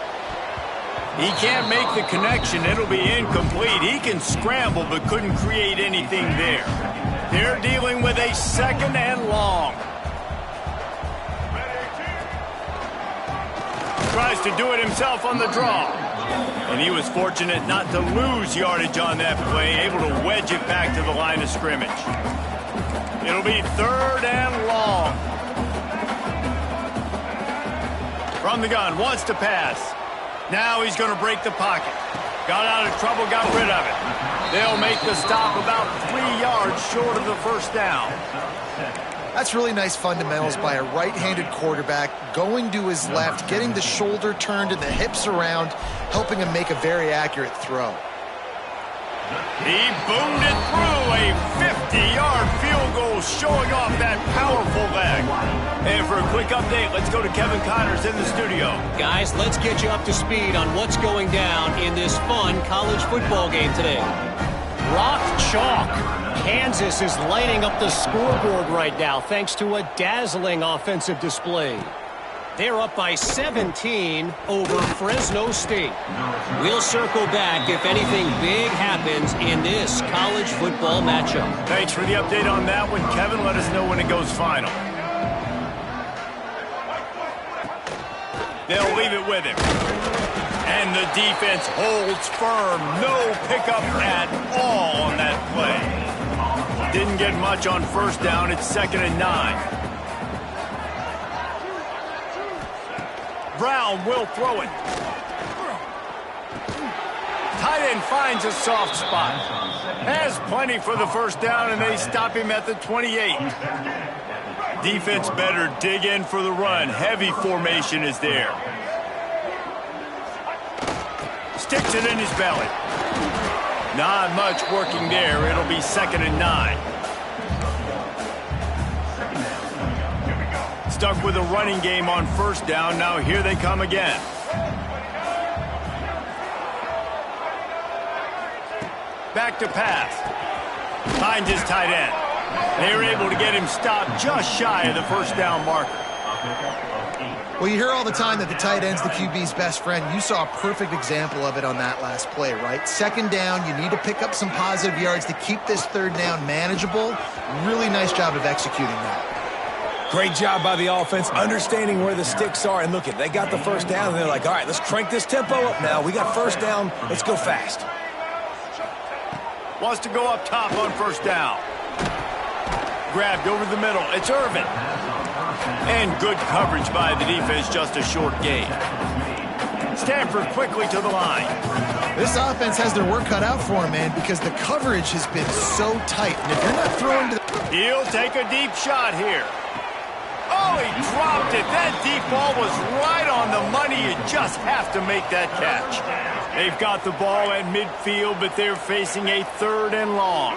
He can't make the connection. It'll be incomplete. He can scramble, but couldn't create anything there. They're dealing with a second and long. Tries to do it himself on the draw. And he was fortunate not to lose yardage on that play, able to wedge it back to the line of scrimmage. It'll be third and long. From the gun, wants to pass. Now he's going to break the pocket. Got out of trouble, got rid of it. They'll make the stop about 3 yards short of the first down. That's really nice fundamentals by a right-handed quarterback, going to his left, getting the shoulder turned and the hips around, helping him make a very accurate throw. He boomed it through a 50-yard field goal, showing off that powerful leg. And for a quick update, let's go to Kevin Connors in the studio. Guys, let's get you up to speed on what's going down in this fun college football game today. Rock chalk. Kansas is lighting up the scoreboard right now thanks to a dazzling offensive display. They're up by 17 over Fresno State. We'll circle back if anything big happens in this college football matchup. Thanks for the update on that one, Kevin. Let us know when it goes final. They'll leave it with him. And the defense holds firm. No pickup at all on that play. Didn't get much on first down. It's 2nd and 9. Brown will throw it. Tight end finds a soft spot. Has plenty for the first down, and they stop him at the 28. Defense better dig in for the run. Heavy formation is there. Sticks it in his belly. Not much working there. It'll be 2nd and 9. Stuck with a running game on first down. Now here they come again. Back to pass. Finds his tight end. They were able to get him stopped just shy of the first down marker. Well, you hear all the time that the tight end's the QB's best friend. You saw a perfect example of it on that last play, right? 2nd down, you need to pick up some positive yards to keep this 3rd down manageable. Really nice job of executing that. Great job by the offense, understanding where the sticks are. And look, they got the first down, and they're like, all right, let's crank this tempo up now. We got first down. Let's go fast. Wants to go up top on first down. Grabbed over the middle. It's Irvin. And good coverage by the defense, just a short gain. Stanford quickly to the line. This offense has their work cut out for them, man, because the coverage has been so tight. And if you're not throwing to the... He'll take a deep shot here. Oh, he dropped it. That deep ball was right on the money. You just have to make that catch. They've got the ball at midfield, but they're facing a 3rd and long.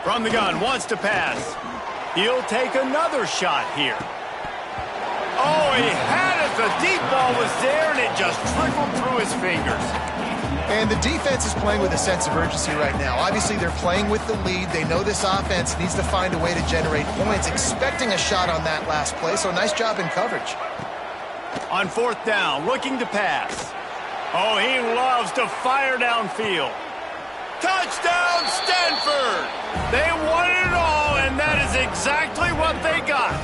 From the gun, wants to pass. He'll take another shot here. Oh, he had it. The deep ball was there, and it just trickled through his fingers. And the defense is playing with a sense of urgency right now. Obviously, they're playing with the lead. They know this offense needs to find a way to generate points, expecting a shot on that last play, so nice job in coverage. On 4th down, looking to pass. Oh, he loves to fire downfield. Touchdown, Stanford! They won it all, and that is exactly what they got.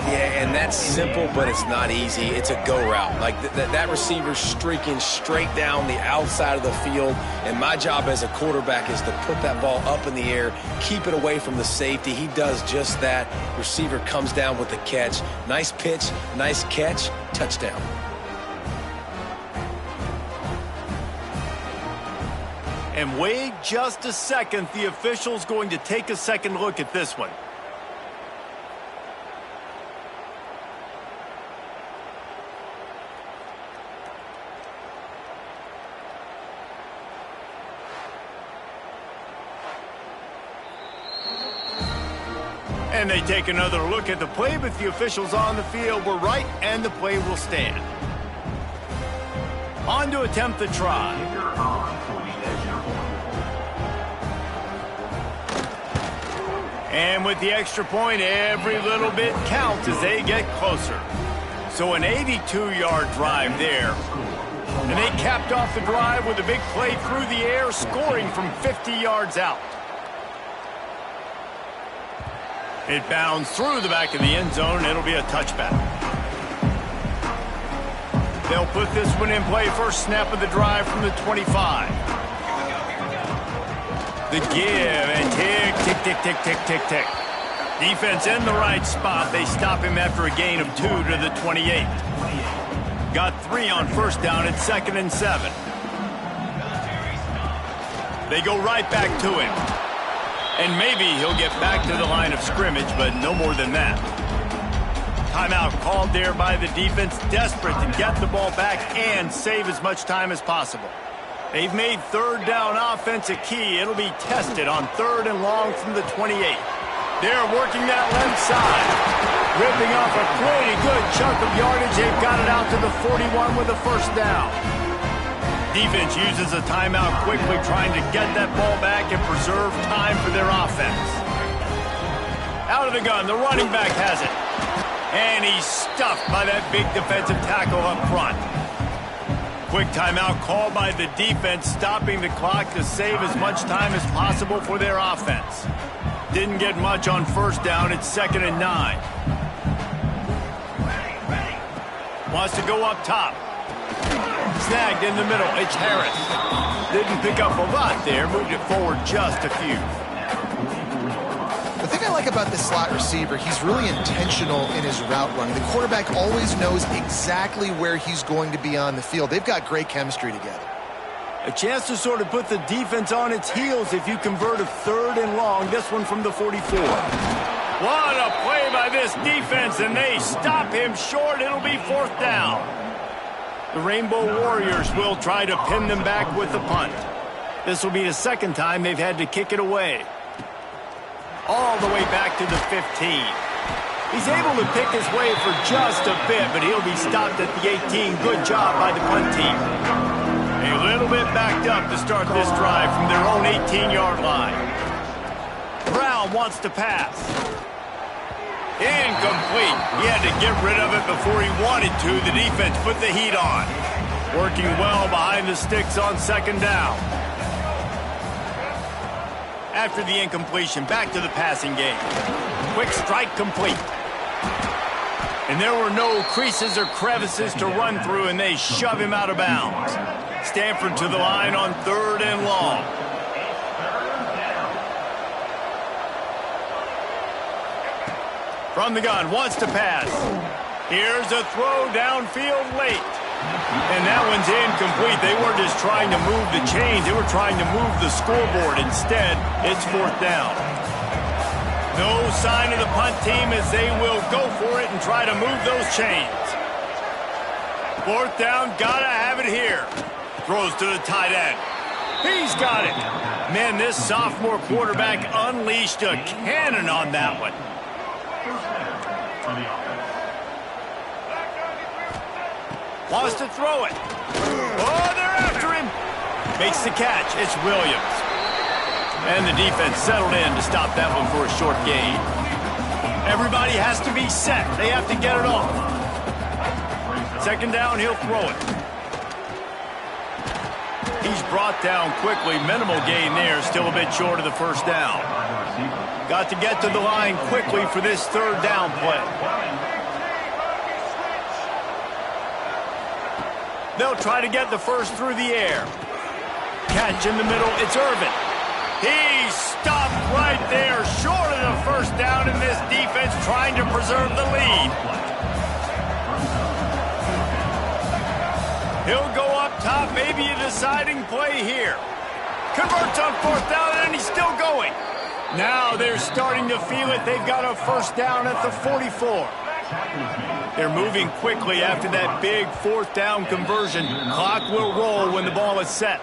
Yeah, and that's simple, but it's not easy. It's a go route. Like, that receiver's streaking straight down the outside of the field, and my job as a quarterback is to put that ball up in the air, keep it away from the safety. He does just that. Receiver comes down with the catch. Nice pitch, nice catch, touchdown. And wait just a second. The official's going to take a second look at this one. And they take another look at the play, but the officials on the field were right, and the play will stand. On to attempt the try. And with the extra point, every little bit counts as they get closer. So an 82-yard drive there. And they capped off the drive with a big play through the air, scoring from 50 yards out. It bounds through the back of the end zone, and it'll be a touchback. They'll put this one in play. First snap of the drive from the 25. The give, and tick, tick, tick, tick, tick, tick, tick. Defense in the right spot. They stop him after a gain of 2 to the 28. Got 3 on first down. It's 2nd and 7. They go right back to him. And maybe he'll get back to the line of scrimmage, but no more than that. Timeout called there by the defense, desperate to get the ball back and save as much time as possible. They've made 3rd down offense a key. It'll be tested on 3rd and long from the 28. They're working that left side. Ripping off a pretty good chunk of yardage. They've got it out to the 41 with a first down. Defense uses a timeout quickly, trying to get that ball back and preserve time for their offense. Out of the gun, the running back has it. And he's stuffed by that big defensive tackle up front. Quick timeout called by the defense, stopping the clock to save as much time as possible for their offense. Didn't get much on first down. It's 2nd and 9. Wants to go up top. Snagged in the middle. It's Harris. Didn't pick up a lot there. Moved it forward just a few. The thing I like about this slot receiver, he's really intentional in his route running. The quarterback always knows exactly where he's going to be on the field. They've got great chemistry together. A chance to sort of put the defense on its heels if you convert a 3rd and long. This one from the 44. What a play by this defense, and they stop him short. It'll be 4th down. The Rainbow Warriors will try to pin them back with the punt. This will be the 2nd time they've had to kick it away. All the way back to the 15. He's able to pick his way for just a bit, but he'll be stopped at the 18. Good job by the punt team. A little bit backed up to start this drive from their own 18-yard line. Brown wants to pass. Incomplete. He had to get rid of it before he wanted to. The defense put the heat on. Working well behind the sticks on 2nd down. After the incompletion, back to the passing game. Quick strike complete. And there were no creases or crevices to run through, and they shove him out of bounds. Stanford to the line on 3rd and long. From the gun, wants to pass. Here's a throw downfield late. And that one's incomplete. They weren't just trying to move the chains. They were trying to move the scoreboard. Instead, it's 4th down. No sign of the punt team as they will go for it and try to move those chains. 4th down, gotta have it here. Throws to the tight end. He's got it. Man, this sophomore quarterback unleashed a cannon on that one. Wants to throw it. Oh, they're after him. Makes the catch. It's Williams. And the defense settled in to stop that one for a short gain. Everybody has to be set. They have to get it off. second down, he'll throw it. He's brought down quickly. Minimal gain there. Still a bit short of the first down. Got to get to the line quickly for this third down play. They'll try to get the first through the air. Catch in the middle. It's Irvin. He stopped right there, short of the first down in this defense, trying to preserve the lead. He'll go up top, maybe a deciding play here. Converts on fourth down, and he's still going. Now they're starting to feel it. They've got a first down at the 44. They're moving quickly after that big fourth down conversion. Clock will roll when the ball is set.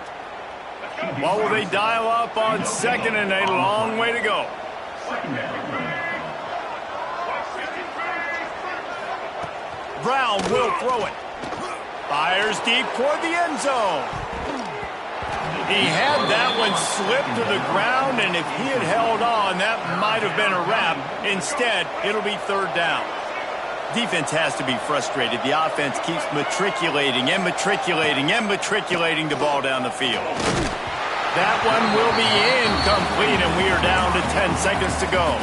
What will they dial up on second and a long way to go? Brown will throw it. Fires deep toward the end zone. He had that one slip to the ground, and if he had held on, that might have been a wrap. Instead, it'll be third down. Defense has to be frustrated. The offense keeps matriculating and matriculating and matriculating the ball down the field. That one will be incomplete, and we are down to 10 seconds to go.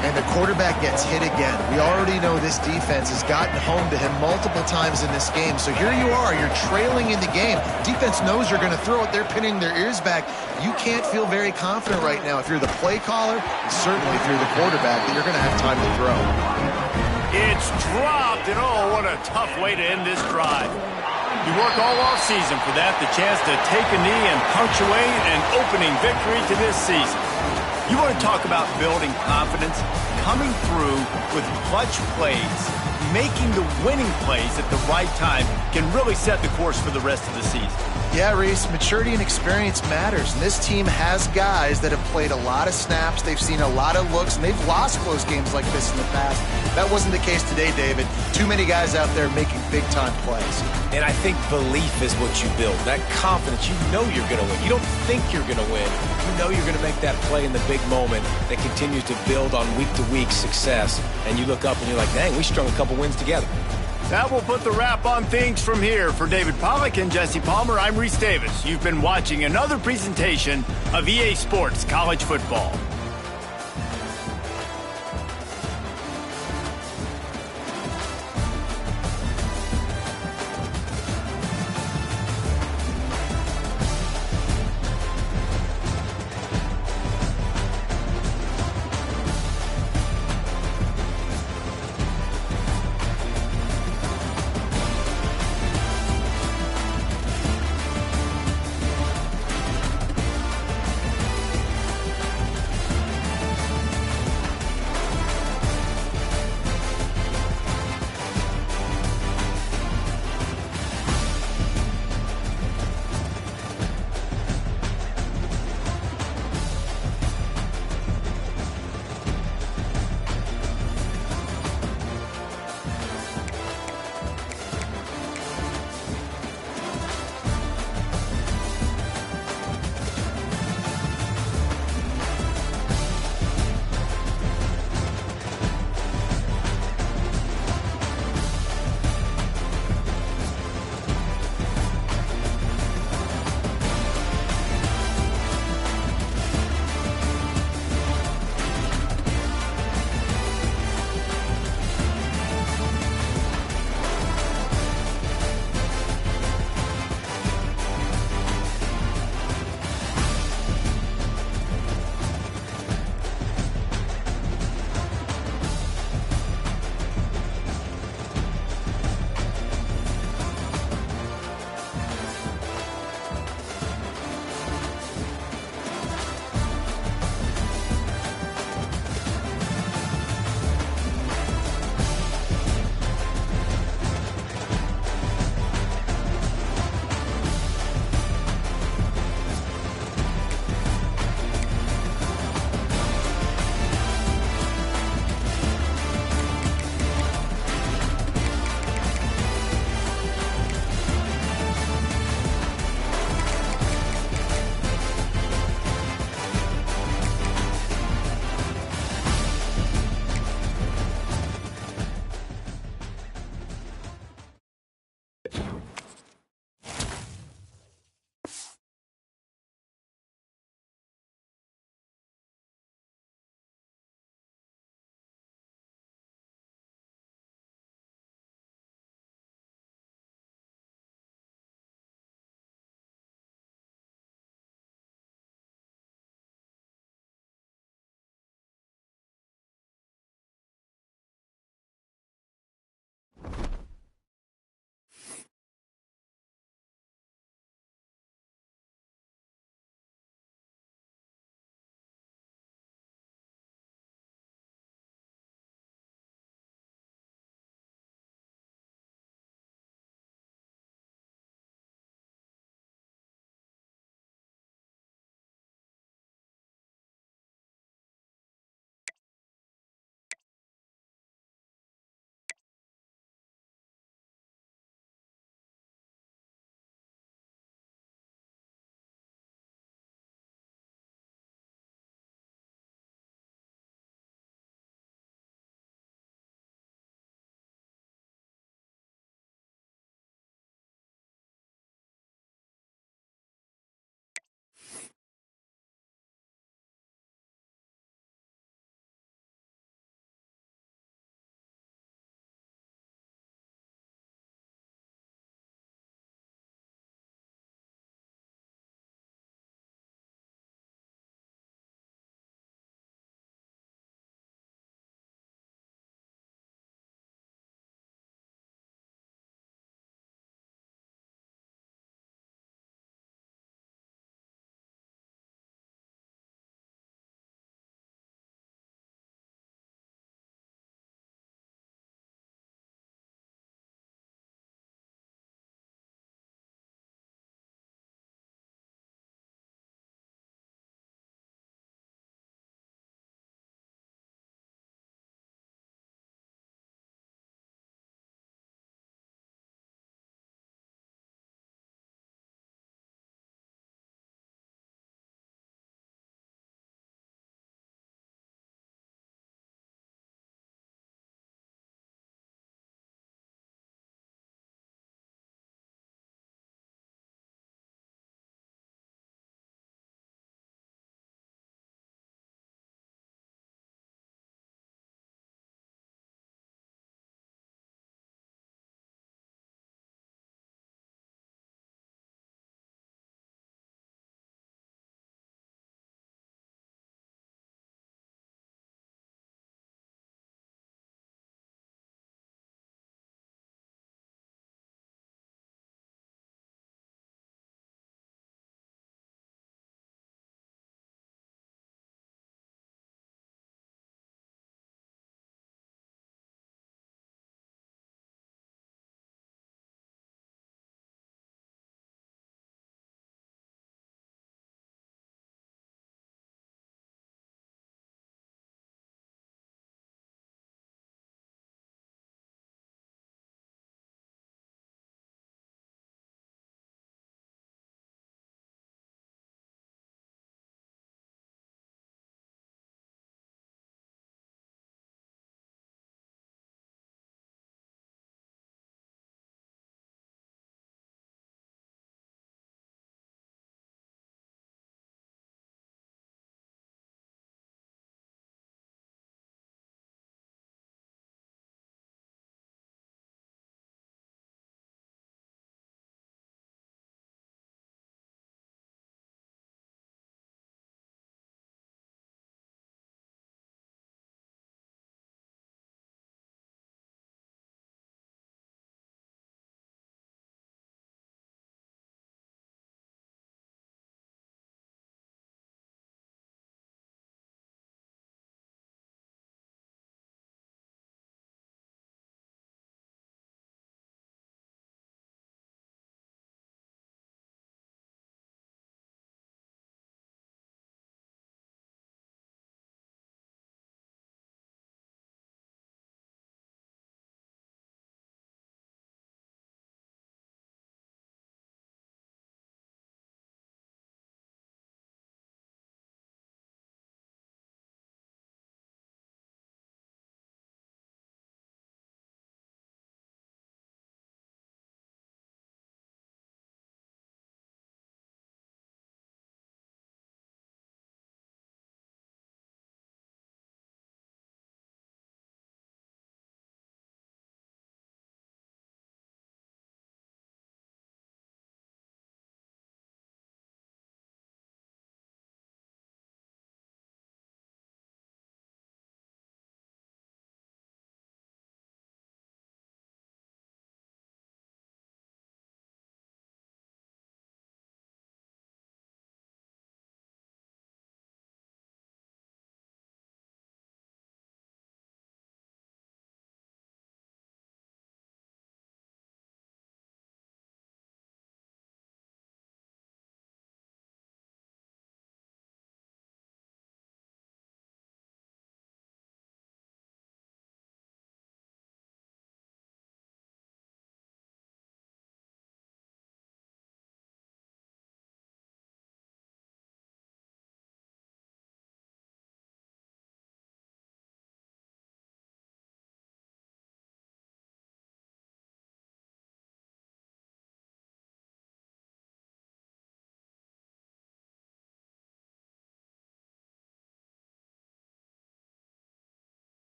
And the quarterback gets hit again. We already know this defense has gotten home to him multiple times in this game. So here you are, you're trailing in the game. Defense knows you're going to throw it. They're pinning their ears back. You can't feel very confident right now if you're the play caller, and certainly if you're the quarterback, that you're going to have time to throw. It's dropped, and oh, what a tough way to end this drive. You work all offseason for that, the chance to take a knee and punctuate an opening victory to this season. You want to talk about building confidence? Coming through with clutch plays, making the winning plays at the right time can really set the course for the rest of the season. Yeah, Reese, maturity and experience matters. And this team has guys that have played a lot of snaps. They've seen a lot of looks, and they've lost close games like this in the past. That wasn't the case today, David. Too many guys out there making big-time plays. And I think belief is what you build. That confidence, you know you're going to win. You don't think you're going to win. You know you're going to make that play in the big moment that continues to build on week-to-week success. And you look up and you're like, dang, we strung a couple wins together. That will put the wrap on things from here. For David Pollack and Jesse Palmer, I'm Reese Davis. You've been watching another presentation of EA Sports College Football.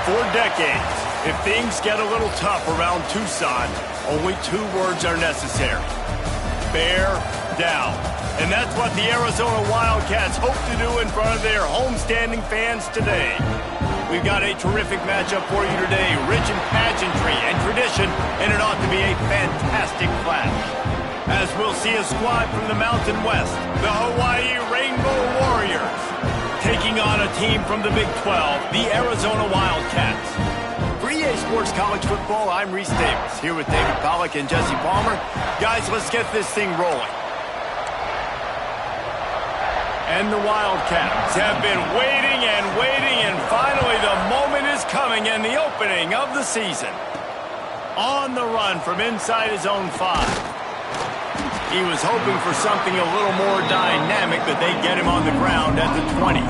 For decades, if things get a little tough around Tucson, only 2 words are necessary. Bear down. And that's what the Arizona Wildcats hope to do in front of their homestanding fans today. We've got a terrific matchup for you today, rich in pageantry and tradition, and it ought to be a fantastic clash. As we'll see a squad from the Mountain West, the Hawaii Rainbow Warriors, taking on a team from the Big 12, the Arizona Wildcats. For EA Sports College Football, I'm Reese Davis, here with David Pollack and Jesse Palmer. Guys, let's get this thing rolling. And the Wildcats have been waiting, and finally the moment is coming and the opening of the season. On the run from inside his own 5. He was hoping for something a little more dynamic, but they get him on the ground at the 20.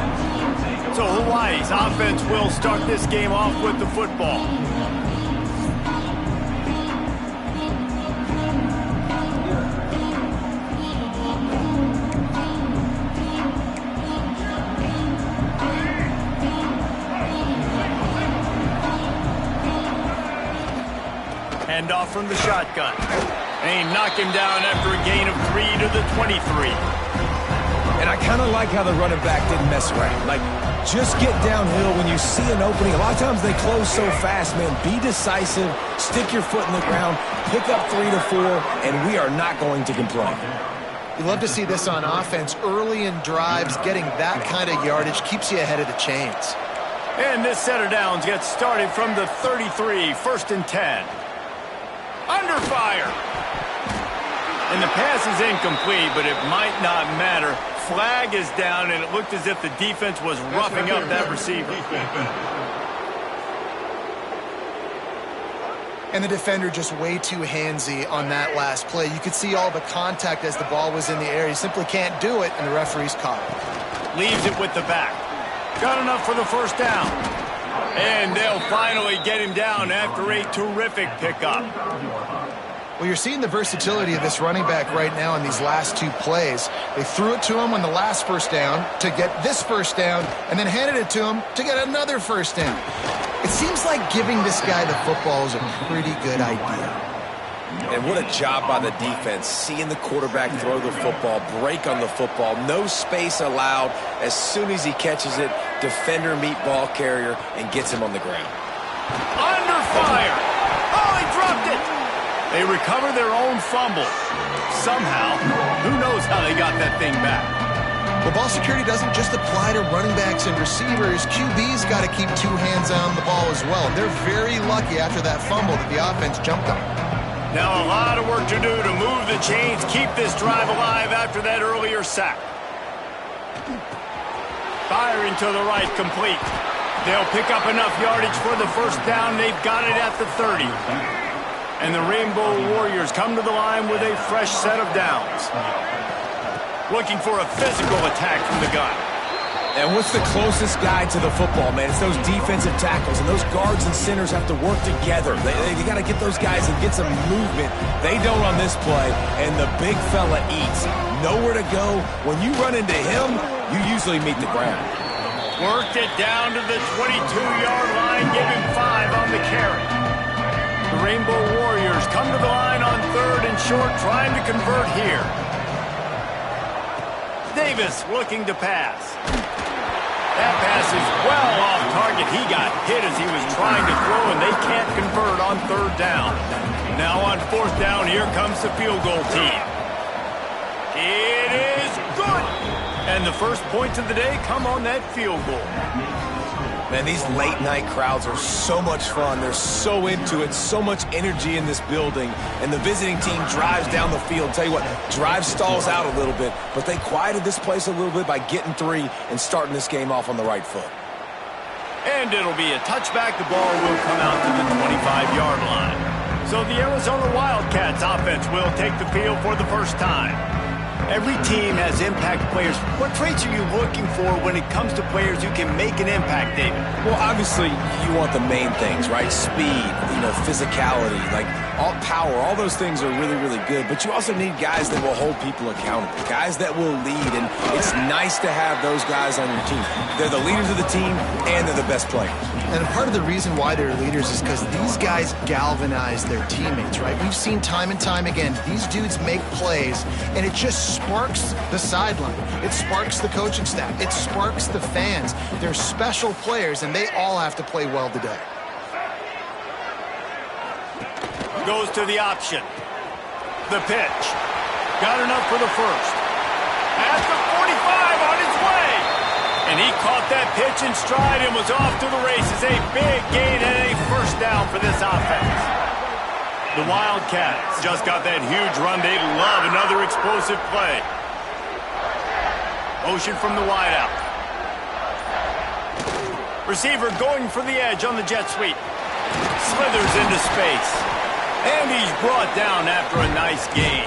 So Hawaii's offense will start this game off with the football. Hand off from the shotgun. And he knocked him down after a gain of 3 to the 23. And I kind of like how the running back didn't mess around. Like, just get downhill when you see an opening. A lot of times they close so fast, man. Be decisive, stick your foot in the ground, pick up 3 to 4, and we are not going to complain. You love to see this on offense. Early in drives, getting that kind of yardage keeps you ahead of the chains. And this set of downs gets started from the 33, 1st and 10. Under fire. And the pass is incomplete, but it might not matter. Flag is down, and it looked as if the defense was roughing up that receiver. And the defender just way too handsy on that last play. You could see all the contact as the ball was in the air. He simply can't do it, and the referee's caught it. Leaves it with the back. Got enough for the 1st down. And they'll finally get him down after a terrific pickup. Well, you're seeing the versatility of this running back right now in these last 2 plays. They threw it to him on the last 1st down to get this 1st down, and then handed it to him to get another 1st down. It seems like giving this guy the football is a pretty good idea. And what a job by the defense, seeing the quarterback throw the football, break on the football, no space allowed. As soon as he catches it, defender meet ball carrier and gets him on the ground. Under fire! Oh, he dropped it! They recover their own fumble. Somehow, who knows how they got that thing back. Well, ball security doesn't just apply to running backs and receivers. QB's got to keep 2 hands on the ball as well. They're very lucky after that fumble that the offense jumped on. Now a lot of work to do to move the chains, keep this drive alive after that earlier sack. Firing to the right, complete. They'll pick up enough yardage for the 1st down. They've got it at the 30. And the Rainbow Warriors come to the line with a fresh set of downs. Looking for a physical attack from the gun. And what's the closest guy to the football, man? It's those defensive tackles, and those guards and centers have to work together. They got to get those guys and get some movement. They don't on this play, and the big fella eats. Nowhere to go. When you run into him, you usually meet the ground. Worked it down to the 22-yard line, give him 5 on the carry. The Rainbow Warriors come to the line on 3rd and short, trying to convert here. Davis looking to pass. That pass is well off target. He got hit as he was trying to throw, and they can't convert on 3rd down. Now on 4th down, here comes the field goal team. It is good. And the first points of the day come on that field goal. Man, these late-night crowds are so much fun. They're so into it, so much energy in this building. And the visiting team drives down the field. Tell you what, drive stalls out a little bit, but they quieted this place a little bit by getting 3 and starting this game off on the right foot. And it'll be a touchback. The ball will come out to the 25-yard line. So the Arizona Wildcats offense will take the field for the 1st time. Every team has impact players. What traits are you looking for when it comes to players who can make an impact, David? Well, obviously, you want the main things, right? Speed, physicality, like all power, all those things are really, really good. But you also need guys that will hold people accountable, guys that will lead. And it's nice to have those guys on your team. They're the leaders of the team, and they're the best players. And part of the reason why they're leaders is because these guys galvanize their teammates, right? We've seen time and time again, these dudes make plays, and it just sparks the sideline. It sparks the coaching staff. It sparks the fans. They're special players, and they all have to play well today. Goes to the option. The pitch. Got enough for the first. At the 45 on its way. And he caught that pitch in stride and was off to the races. A big gain and a first down for this offense. The Wildcats just got that huge run. They love another explosive play. Motion from the wideout. Receiver going for the edge on the jet sweep. Slithers into space. And he's brought down after a nice gain.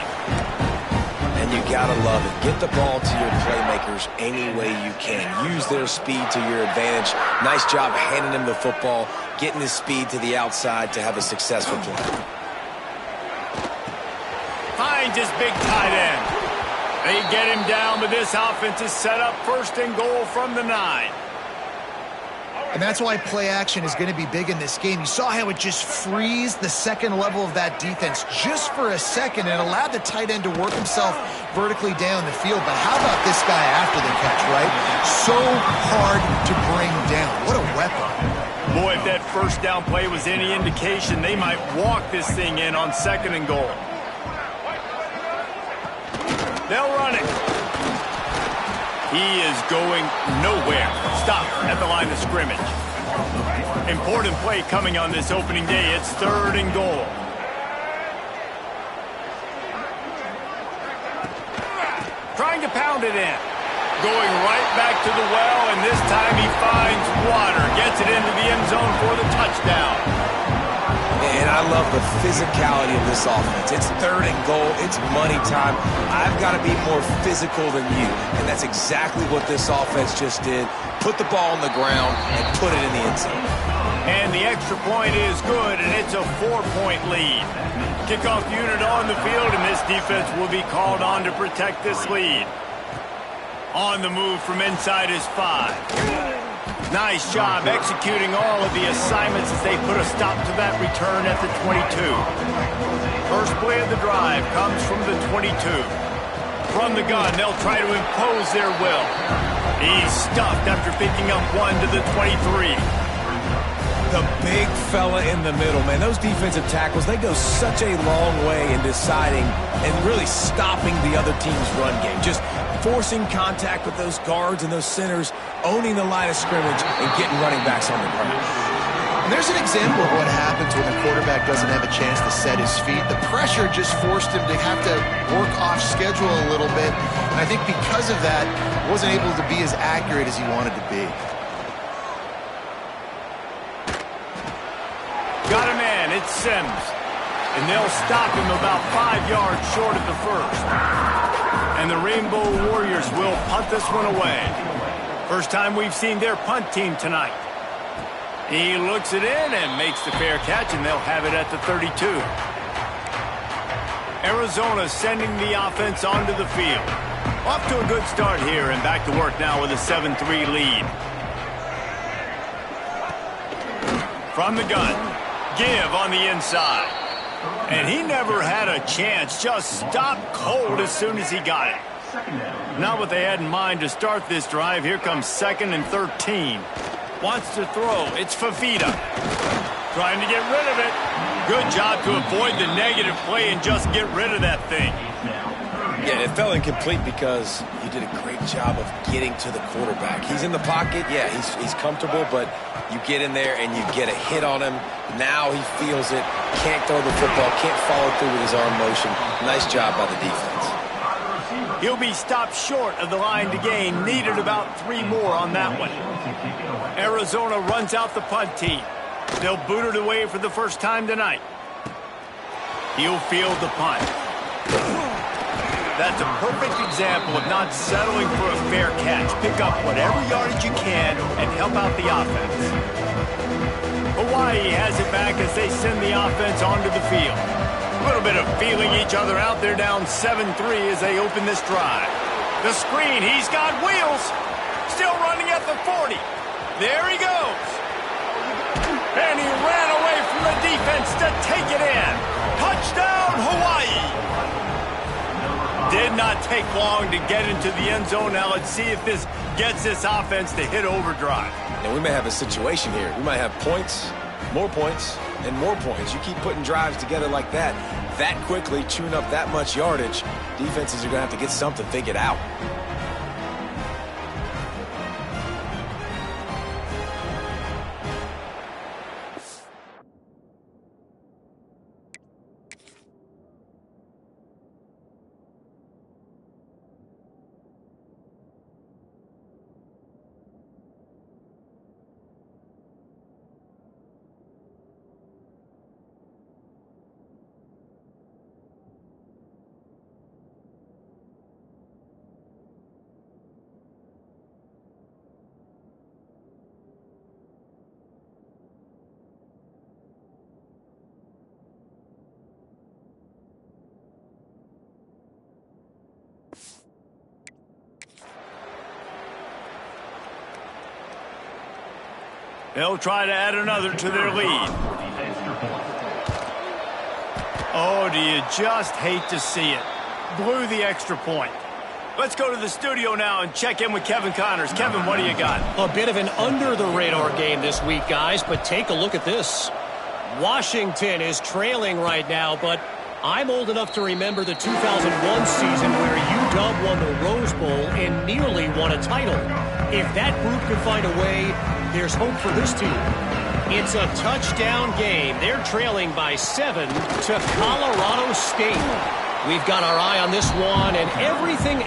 And you gotta love it. Get the ball to your playmakers any way you can. Use their speed to your advantage. Nice job handing him the football, getting his speed to the outside to have a successful play. Finds his big tight end. They get him down, but this offense is set up first and goal from the 9. And that's why play action is going to be big in this game. You saw how it just frees the second level of that defense just for a second and allowed the tight end to work himself vertically down the field. But how about this guy after the catch, right? So hard to bring down. What a weapon. Boy, if that first down play was any indication, they might walk this thing in on second and goal. They'll run it. He is going nowhere. Stop at the line of scrimmage. Important play coming on this opening day. It's third and goal. Trying to pound it in. Going right back to the well, and this time he finds water. Gets it into the end zone for the touchdown. And I love the physicality of this offense. It's third and goal. It's money time. I've got to be more physical than you. And that's exactly what this offense just did. Put the ball on the ground and put it in the end zone. And the extra point is good, and it's a 4-point lead. Kickoff unit on the field, and this defense will be called on to protect this lead. On the move from inside his 5. Nice job executing all of the assignments as they put a stop to that return at the 22. First play of the drive comes from the 22. From the gun, they'll try to impose their will. He's stuffed after picking up one to the 23. The big fella in the middle, man. Those defensive tackles, they go such a long way in deciding and really stopping the other team's run game. Just forcing contact with those guards and those centers, owning the line of scrimmage, and getting running backs on the ground. And there's an example of what happens when the quarterback doesn't have a chance to set his feet. The pressure just forced him to have to work off schedule a little bit. And I think because of that, wasn't able to be as accurate as he wanted to be. Got a man, it's Sims. And they'll stop him about 5 yards short of the first. And the Rainbow Warriors will punt this one away. First time we've seen their punt team tonight. He looks it in and makes the fair catch, and they'll have it at the 32. Arizona sending the offense onto the field. Off to a good start here, and back to work now with a 7-3 lead. From the gun, give on the inside. And he never had a chance, just stopped cold as soon as he got it. Not what they had in mind to start this drive. Here comes 2nd and 13. Wants to throw. It's Fafita. Trying to get rid of it. Good job to avoid the negative play and just get rid of that thing. Yeah, it fell incomplete because you did a great job of getting to the quarterback. He's in the pocket. Yeah, he's comfortable, but you get in there and you get a hit on him. Now he feels it. Can't throw the football. Can't follow through with his arm motion. Nice job by the defense. He'll be stopped short of the line to gain. Needed about 3 more on that one. Arizona runs out the punt team. They'll boot it away for the first time tonight. He'll field the punt. That's a perfect example of not settling for a fair catch. Pick up whatever yardage you can and help out the offense. Hawaii has it back as they send the offense onto the field. A little bit of feeling each other out. They're down 7-3 as they open this drive. The screen, he's got wheels. Still running at the 40. There he goes. And he ran away from the defense to take it in. Touchdown, Hawaii. Did not take long to get into the end zone. Now let's see if this gets this offense to hit overdrive. Now we may have a situation here. We might have points, more points, and more points. You keep putting drives together like that quickly, chewing up that much yardage, defenses are going to have to get something figured out. They'll try to add another to their lead. Oh, do you just hate to see it? Blew the extra point. Let's go to the studio now and check in with Kevin Connors. Kevin, what do you got? A bit of an under-the-radar game this week, guys, but take a look at this. Washington is trailing right now, but I'm old enough to remember the 2001 season where UW won the Rose Bowl and nearly won a title. If that group could find a way, there's hope for this team. It's a touchdown game. They're trailing by 7 to Colorado State. We've got our eye on this one and everything.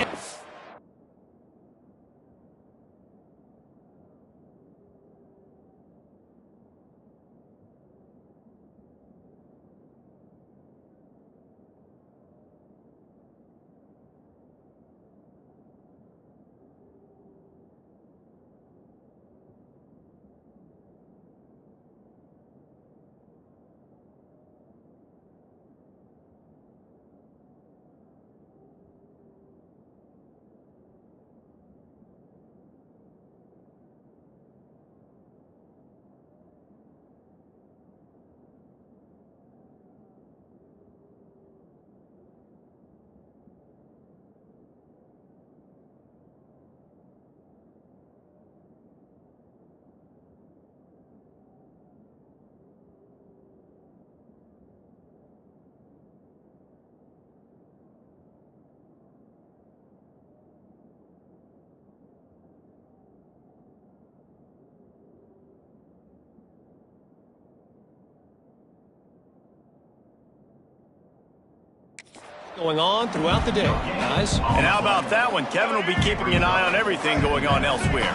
Going on throughout the day, guys. And how about that one? Kevin will be keeping an eye on everything going on elsewhere.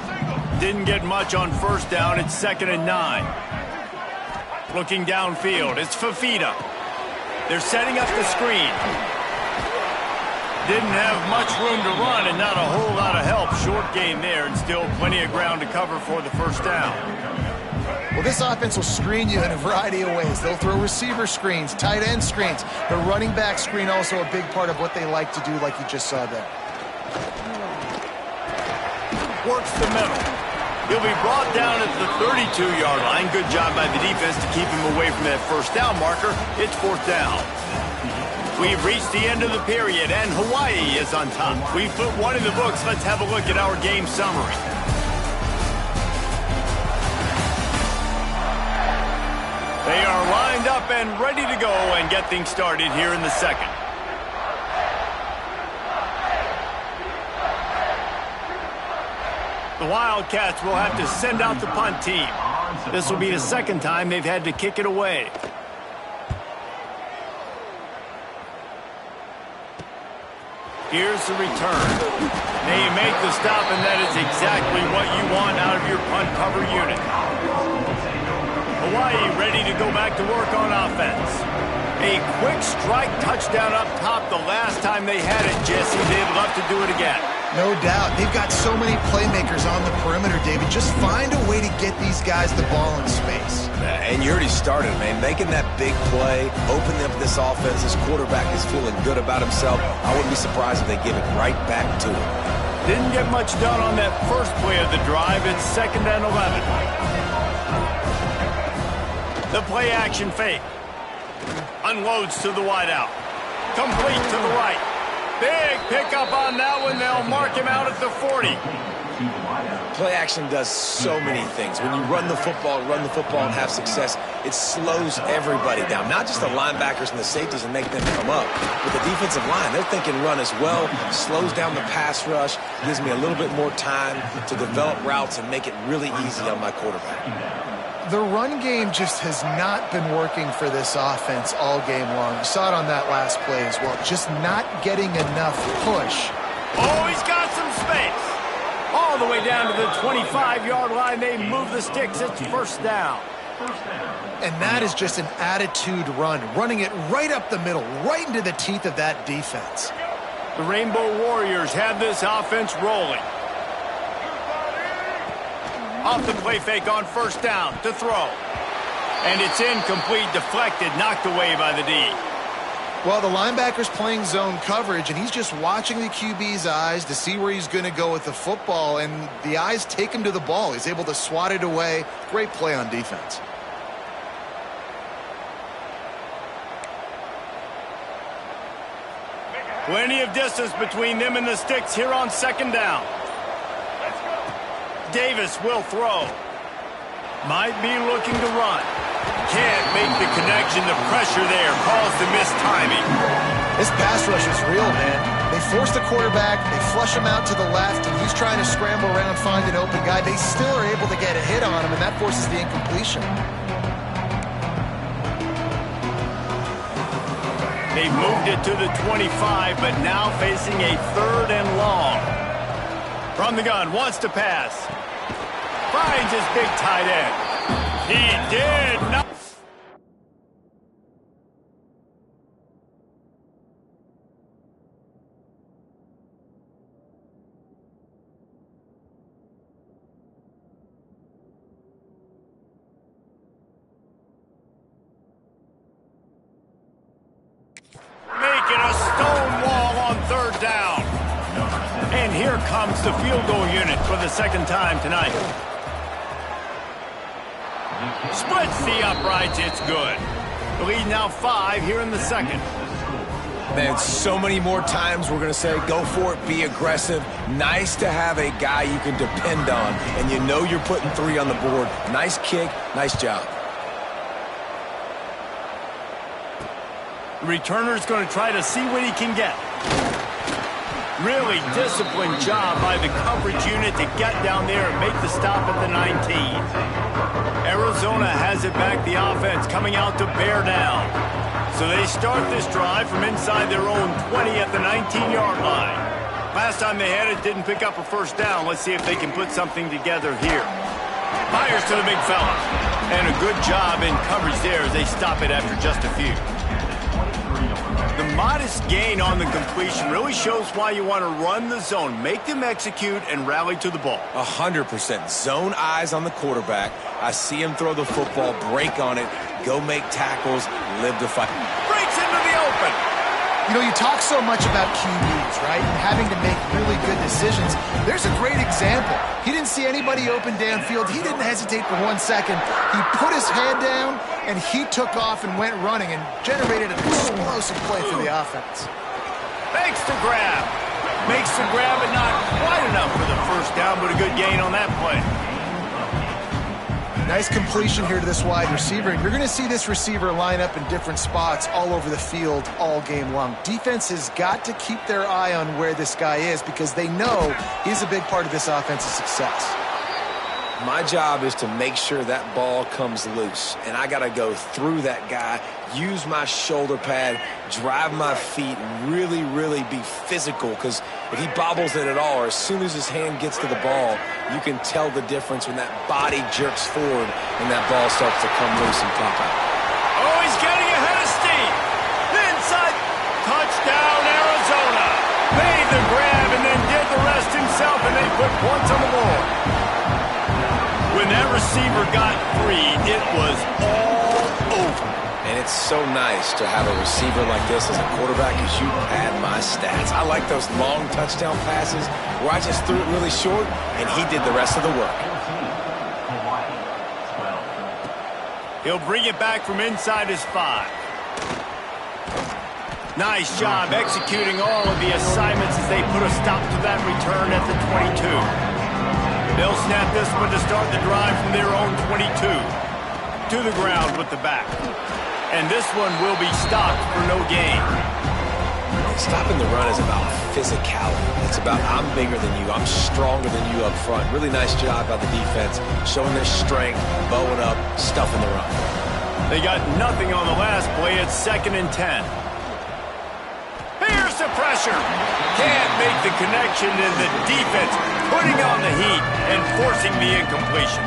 Didn't get much on first down. It's 2nd and 9. Looking downfield, it's Fafita. They're setting up the screen. Didn't have much room to run and not a whole lot of help. Short game there and still plenty of ground to cover for the first down. Well, this offense will screen you in a variety of ways. They'll throw receiver screens, tight end screens. The running back screen also a big part of what they like to do, like you just saw there. Works the middle. He'll be brought down at the 32-yard line. Good job by the defense to keep him away from that first down marker. It's 4th down. We've reached the end of the period, and Hawaii is on top. We've put one in the books. Let's have a look at our game summary. They are lined up and ready to go and get things started here in the second. The Wildcats will have to send out the punt team. This will be the second time they've had to kick it away. Here's the return. They make the stop, and that is exactly what you want out of your punt cover unit. Hawaii ready to go back to work on offense. A quick strike touchdown up top the last time they had it, Jesse. They'd love to do it again. No doubt. They've got so many playmakers on the perimeter, David. Just find a way to get these guys the ball in space. And you already started, man. Making that big play, opening up this offense. This quarterback is feeling good about himself. I wouldn't be surprised if they give it right back to him. Didn't get much done on that first play of the drive. It's 2nd and 11. The play action fake. Unloads to the wideout. Complete to the right. Big pickup on that one. They'll mark him out at the 40. Play action does so many things. When you run the football and have success, it slows everybody down. Not just the linebackers and the safeties and make them come up, but the defensive line. They're thinking run as well. Slows down the pass rush. Gives me a little bit more time to develop routes and make it really easy on my quarterback. The run game just has not been working for this offense all game long. You saw it on that last play as well. Just not getting enough push. Oh, he's got some space. All the way down to the 25-yard line. They move the sticks. It's 1st down. And that is just an attitude run. Running it right up the middle, right into the teeth of that defense. The Rainbow Warriors have this offense rolling. Off the play fake on 1st down to throw. And it's incomplete, deflected, knocked away by the D. Well, the linebacker's playing zone coverage, and he's just watching the QB's eyes to see where he's going to go with the football, and the eyes take him to the ball. He's able to swat it away. Great play on defense. Plenty of distance between them and the sticks here on 2nd down. Davis will throw. Might be looking to run. Can't make the connection. The pressure there caused the missed timing. This pass rush is real, man. They force the quarterback, they flush him out to the left, and he's trying to scramble around, find an open guy. They still are able to get a hit on him, and that forces the incompletion. They've moved it to the 25, but now facing a 3rd and long. From the gun, wants to pass. Finds his big tight end. He did not. Making a stone wall on 3rd down. And here comes the field goal unit for the 2nd time tonight. Splits the uprights, it's good. The lead now 5 here in the 2nd. Man, so many more times we're going to say, go for it, be aggressive. Nice to have a guy you can depend on, and you know you're putting 3 on the board. Nice kick, nice job. The returner's going to try to see what he can get. Really disciplined job by the coverage unit to get down there and make the stop at the 19. Arizona has it back, the offense coming out to bear down. So they start this drive from inside their own 20 at the 19-yard line. Last time they had it, didn't pick up a 1st down. Let's see if they can put something together here. Fires to the big fella. And a good job in coverage there as they stop it after just a few. The modest gain on the completion really shows why you want to run the zone, make them execute, and rally to the ball. 100%. Zone eyes on the quarterback. I see him throw the football, break on it, go make tackles, live the fight. Breaks into the open. You know, you talk so much about QBs, right? And having to make really good decisions. There's a great example. He didn't see anybody open downfield. He didn't hesitate for 1 second. He put his head down, and he took off and went running and generated an explosive play for the offense. Makes the grab. Makes the grab, but not quite enough for the 1st down, but a good gain on that play. Nice completion here to this wide receiver, and you're going to see this receiver line up in different spots all over the field all game long. Defense has got to keep their eye on where this guy is because they know he's a big part of this offense's success. My job is to make sure that ball comes loose, and I got to go through that guy, use my shoulder pad, drive my feet, and really, really be physical, because if he bobbles it at all, or as soon as his hand gets to the ball, you can tell the difference when that body jerks forward and that ball starts to come loose and pop out. Oh, he's getting ahead of steam. receiver got free, it was all over. And it's so nice to have a receiver like this as a quarterback, because you pad my stats. I like those long touchdown passes where I just threw it really short, and he did the rest of the work. He'll bring it back from inside his 5. Nice job executing all of the assignments as they put a stop to that return at the 22. They'll snap this one to start the drive from their own 22. To the ground with the back. And this one will be stopped for no gain. Stopping the run is about physicality. It's about I'm bigger than you. I'm stronger than you up front. Really nice job by the defense, showing their strength, bowing up, stuffing the run. They got nothing on the last play. It's 2nd and 10. Here's the pressure. Can't make the connection, and the defense putting on the heat and forcing the incompletion.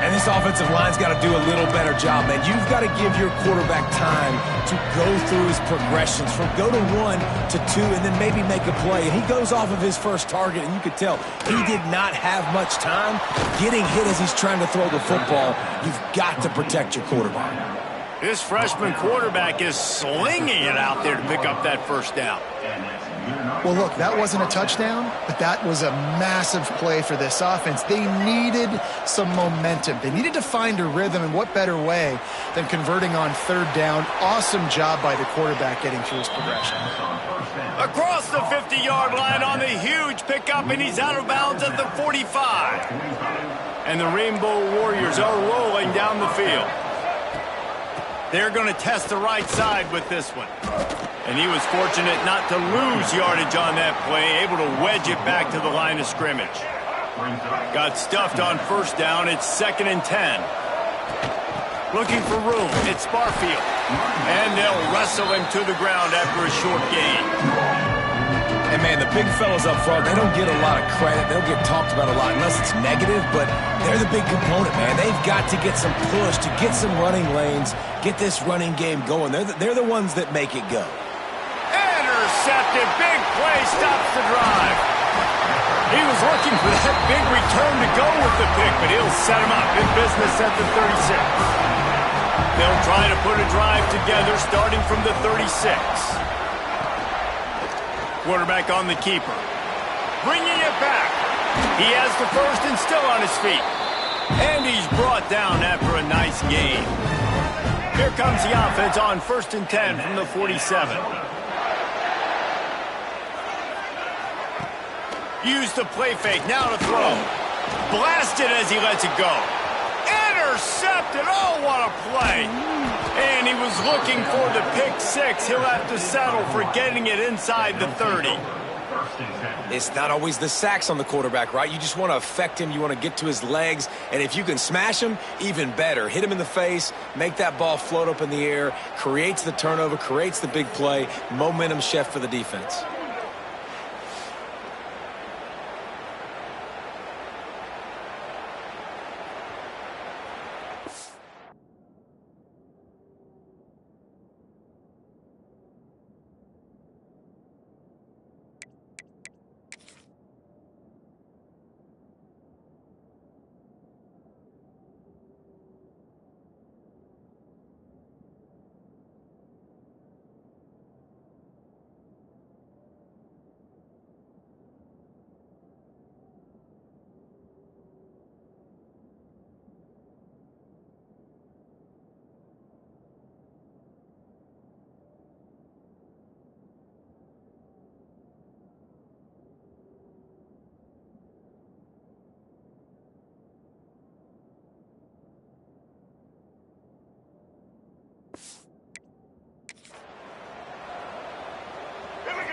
And this offensive line's got to do a little better job, man. You've got to give your quarterback time to go through his progressions from go to 1 to 2 and then maybe make a play. And he goes off of his first target, and you could tell he did not have much time getting hit as he's trying to throw the football. You've got to protect your quarterback. This freshman quarterback is slinging it out there to pick up that first down. Well, look, that wasn't a touchdown, but that was a massive play for this offense. They needed some momentum. They needed to find a rhythm, and what better way than converting on 3rd down. Awesome job by the quarterback getting through his progression. Across the 50-yard line on the huge pickup, and he's out of bounds at the 45. And the Rainbow Warriors are rolling down the field. They're going to test the right side with this one. And he was fortunate not to lose yardage on that play, able to wedge it back to the line of scrimmage. Got stuffed on 1st down. It's 2nd and 10. Looking for room. It's Barfield. And they'll wrestle him to the ground after a short gain. And, man, the big fellas up front, they don't get a lot of credit. They don't get talked about a lot unless it's negative, but they're the big component, man. They've got to get some push, to get some running lanes, get this running game going. They're the ones that make it go. Intercepted. Big play stops the drive. He was looking for that big return to go with the pick, but he'll set him up in business at the 36. They'll try to put a drive together starting from the 36. Quarterback on the keeper. Bringing it back. He has the first and still on his feet. And he's brought down after a nice gain. Here comes the offense on 1st and 10 from the 47. Use the play fake, now to throw. Blasted as he lets it go. Intercepted, oh, what a play. And he was looking for the pick 6. He'll have to settle for getting it inside the 30. It's not always the sacks on the quarterback, right? You just want to affect him. You want to get to his legs. And if you can smash him, even better. Hit him in the face, make that ball float up in the air, creates the turnover, creates the big play, momentum shift for the defense.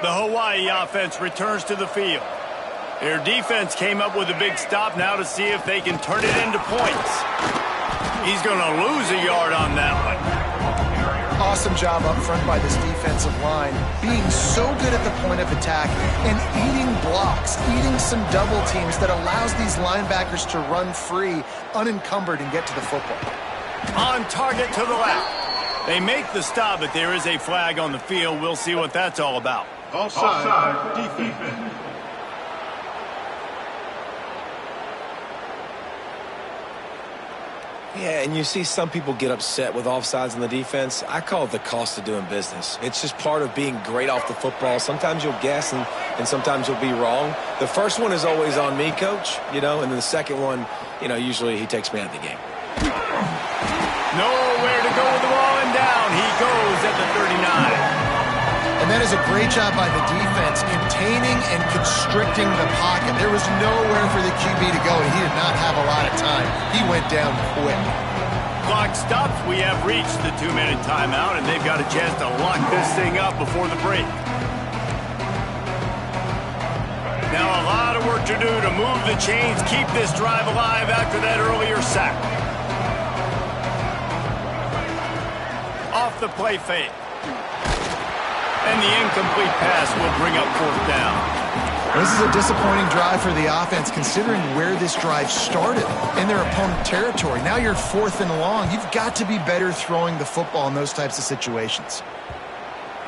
The Hawaii offense returns to the field. Their defense came up with a big stop now to see if they can turn it into points. He's going to lose a yard on that one. Awesome job up front by this defensive line, being so good at the point of attack and eating blocks, eating some double teams that allows these linebackers to run free, unencumbered, and get to the football. On target to the left. They make the stop, but there is a flag on the field. We'll see what that's all about. Offside, defense. Yeah, and you see some people get upset with offsides on the defense. I call it the cost of doing business. It's just part of being great off the football. Sometimes you'll guess and sometimes you'll be wrong. The first one is always on me, Coach, and then the second one, usually he takes me out of the game. Nowhere to go with the ball and down. He goes at the 39. And that is a great job by the defense, containing and constricting the pocket. There was nowhere for the QB to go, and he did not have a lot of time. He went down quick. Clock stops. We have reached the 2-minute timeout, and they've got a chance to lock this thing up before the break. Now a lot of work to do to move the chains, keep this drive alive after that earlier sack. Off the play fake. And the incomplete pass will bring up 4th down. This is a disappointing drive for the offense, considering where this drive started in their opponent territory. Now you're 4th and long. You've got to be better throwing the football in those types of situations.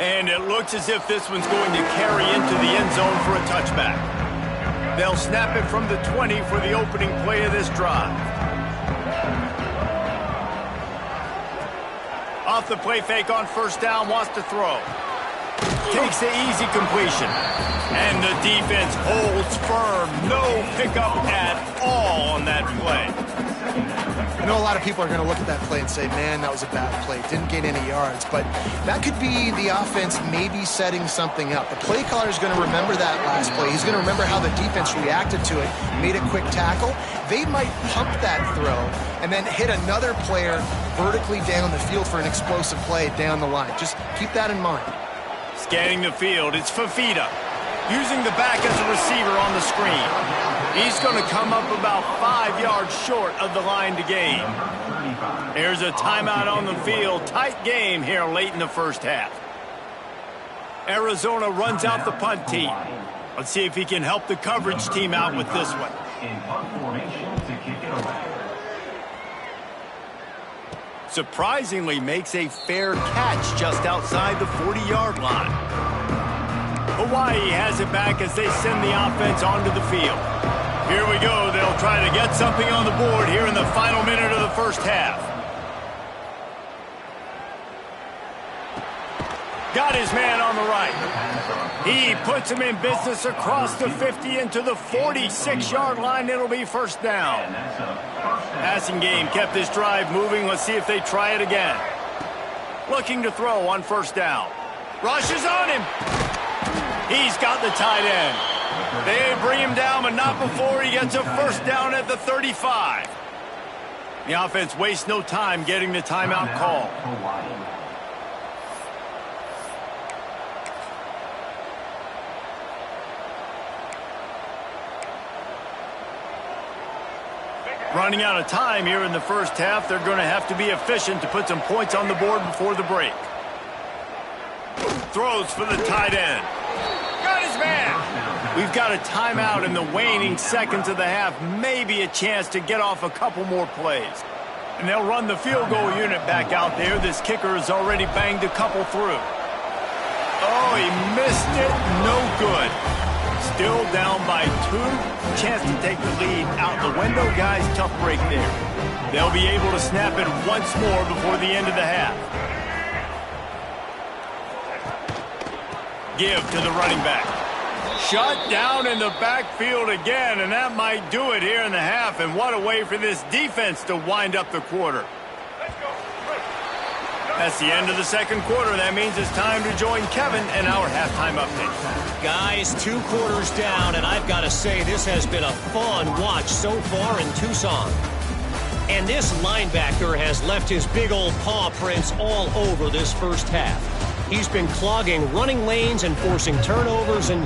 And it looks as if this one's going to carry into the end zone for a touchback. They'll snap it from the 20 for the opening play of this drive. Off the play fake on 1st down, wants to throw. Takes the easy completion. And the defense holds firm. No pickup at all on that play. I know a lot of people are going to look at that play and say, man, that was a bad play. Didn't gain any yards. But that could be the offense maybe setting something up. The play caller is going to remember that last play. He's going to remember how the defense reacted to it, made a quick tackle. They might pump that throw and then hit another player vertically down the field for an explosive play down the line. Just keep that in mind. Scanning the field, it's Fafita. Using the back as a receiver on the screen. He's going to come up about 5 yards short of the line to gain. Here's a timeout on the field. Tight game here late in the first half. Arizona runs out the punt team. Let's see if he can help the coverage team out with this one. In punt formation to kick it away. Surprisingly makes a fair catch just outside the 40-yard line. Hawaii has it back as they send the offense onto the field. Here we go. They'll try to get something on the board here in the final minute of the first half. Got his man on the right. He puts him in business across the 50 into the 46-yard line. It'll be 1st down. Passing game kept this drive moving. Let's see if they try it again. Looking to throw on 1st down. Rushes on him. He's got the tight end. They bring him down, but not before he gets a 1st down at the 35. The offense wastes no time getting the timeout call. Running out of time here in the first half. They're going to have to be efficient to put some points on the board before the break. Throws for the tight end. Got his man. We've got a timeout in the waning seconds of the half. Maybe a chance to get off a couple more plays. And they'll run the field goal unit back out there. This kicker has already banged a couple through. Oh, he missed it. No good. Still down by 2. Chance to take the lead out the window. Guys, tough break there. They'll be able to snap it once more before the end of the half. Give to the running back. Shut down in the backfield again, and that might do it here in the half. And what a way for this defense to wind up the quarter. That's the end of the second quarter. That means it's time to join Kevin in our halftime update. Guys, 2 quarters down, and I've got to say this has been a fun watch so far in Tucson. And this linebacker has left his big old paw prints all over this first half. He's been clogging running lanes and forcing turnovers, and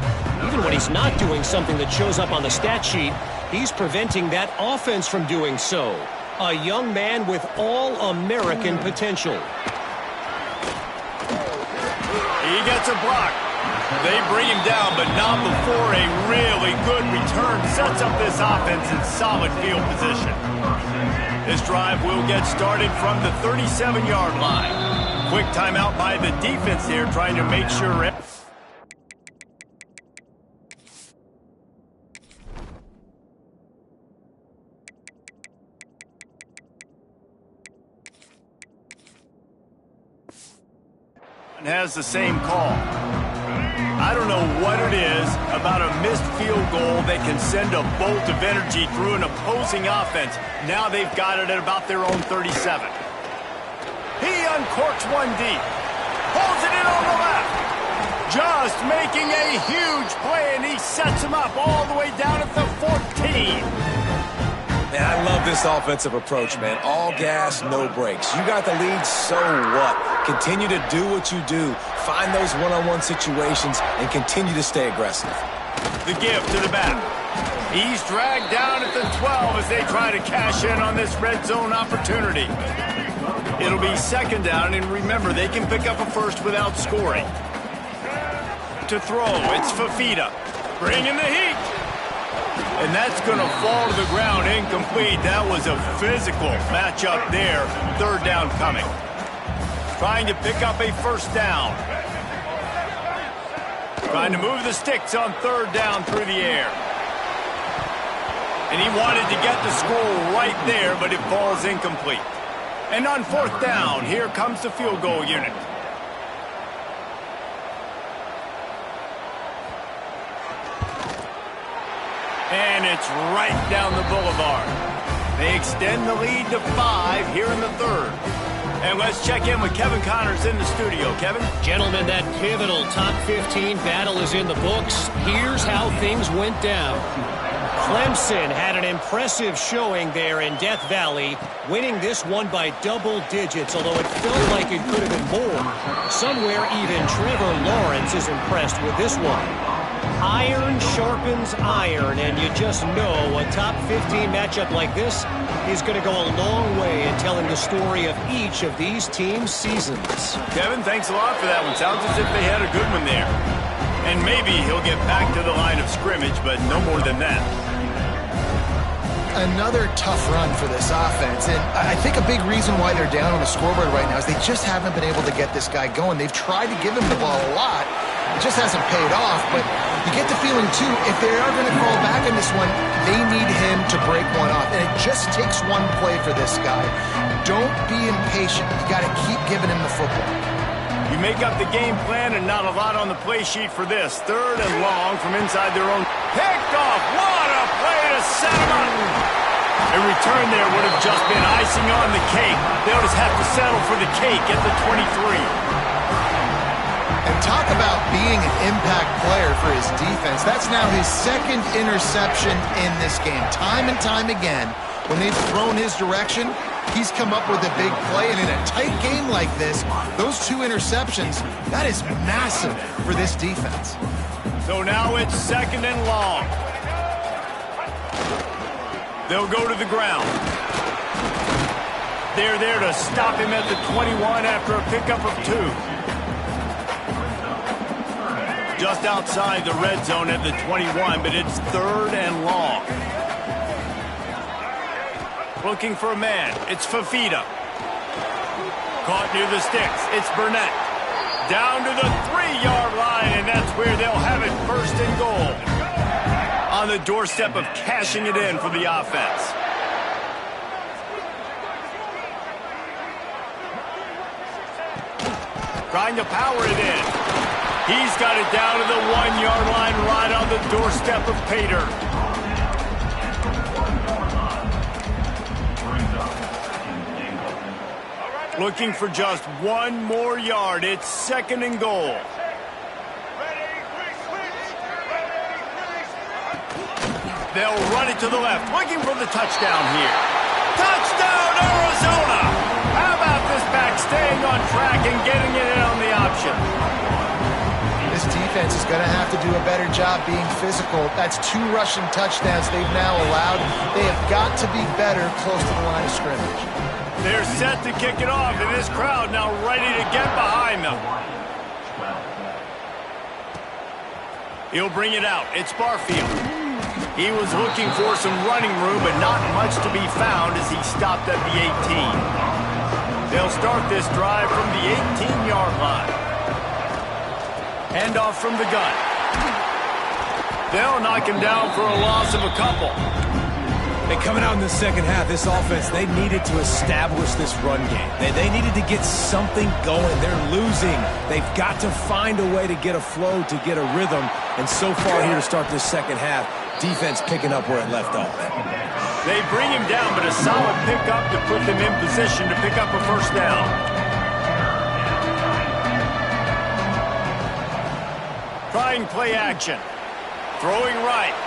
even when he's not doing something that shows up on the stat sheet, he's preventing that offense from doing so. A young man with all-American potential. He gets a block. They bring him down, but not before a really good return sets up this offense in solid field position. This drive will get started from the 37-yard line. Quick timeout by the defense here, trying to make sure. has the same call. I don't know what it is about a missed field goal that can send a bolt of energy through an opposing offense. Now they've got it at about their own 37. He uncorks one deep. Pulls it in on the left. Just making a huge play, and he sets him up all the way down at the 14. Man, I love this offensive approach, man. All gas, no brakes. You got the lead, so what? Continue to do what you do. Find those one-on-one situations and continue to stay aggressive. The give to the back. He's dragged down at the 12 as they try to cash in on this red zone opportunity. It'll be second down, and remember, they can pick up a first without scoring. To throw, it's Fafita. Bringing the heat. And that's going to fall to the ground incomplete. That was a physical matchup there. Third down coming. Trying to pick up a first down. Trying to move the sticks on third down through the air. And he wanted to get the score right there, but it falls incomplete. And on fourth down, here comes the field goal unit. And it's right down the boulevard. They extend the lead to 5 here in the third. And let's check in with Kevin Connors in the studio. Kevin? Gentlemen, that pivotal top 15 battle is in the books. Here's how things went down. Clemson had an impressive showing there in Death Valley, winning this one by double digits, although it felt like it could have been more. Somewhere even Trevor Lawrence is impressed with this one. Iron sharpens iron, and you just know a top 15 matchup like this is going to go a long way in telling the story of each of these teams' seasons. Kevin, thanks a lot for that one. Sounds as if they had a good one there. And maybe he'll get back to the line of scrimmage, but no more than that. Another tough run for this offense, and I think a big reason why they're down on the scoreboard right now is they just haven't been able to get this guy going. They've tried to give him the ball a lot. It just hasn't paid off, but you get the feeling, too, if they are going to fall back in this one, they need him to break one off, and it just takes one play for this guy. Don't be impatient. You got to keep giving him the football. You make up the game plan and not a lot on the play sheet for this. Third and long from inside their own. Picked off. What a play to set him up. A return there would have just been icing on the cake. They'll just have to settle for the cake at the 23. And talk about being an impact player for his defense. That's now his second interception in this game. Time and time again, when they've thrown his direction, he's come up with a big play. And in a tight game like this, those 2 interceptions, that is massive for this defense. So now it's second and long. They'll go to the ground. They're there to stop him at the 21 after a pickup of 2. Just outside the red zone at the 21, but it's third and long. Looking for a man. It's Fafita. Caught near the sticks. It's Burnett. Down to the 3-yard line, and that's where they'll have it first and goal. On the doorstep of cashing it in for the offense. Trying to power it in. He's got it down to the 1-yard line right on the doorstep of Pater. Looking for just 1 more yard. It's second and goal. They'll run it to the left, looking for the touchdown here. Touchdown, Arizona! How about this back staying on track and getting it in on the option? This defense is going to have to do a better job being physical. That's 2 rushing touchdowns they've now allowed. They have got to be better close to the line of scrimmage. They're set to kick it off, and this crowd now ready to get behind them. He'll bring it out. It's Barfield. He was looking for some running room, but not much to be found as he stopped at the 18. They'll start this drive from the 18-yard line. Handoff from the gun. They'll knock him down for a loss of a couple. Hey, coming out in the second half, this offense, they needed to establish this run game. They needed to get something going. They're losing. They've got to find a way to get a flow, to get a rhythm. And so far here to start this second half, defense picking up where it left off. They bring him down, but a solid pickup to put them in position to pick up a first down. Trying play action. Throwing right.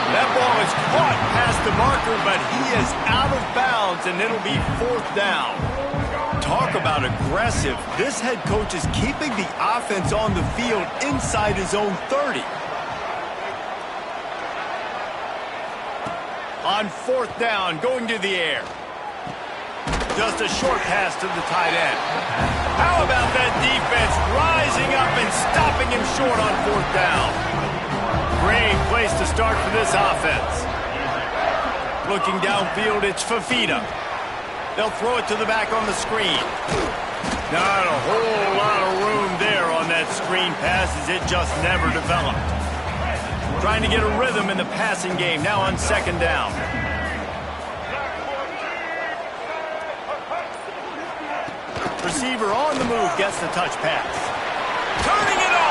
That ball is caught past the marker, but he is out of bounds, and it'll be fourth down. Talk about aggressive. This head coach is keeping the offense on the field inside his own 30. On fourth down, going to the air. Just a short pass to the tight end. How about that defense rising up and stopping him short on fourth down? Great place to start for this offense. Looking downfield, it's Fafita. They'll throw it to the back on the screen. Not a whole lot of room there on that screen pass as it just never developed. Trying to get a rhythm in the passing game now on second down. Receiver on the move gets the touch pass. Turning it on.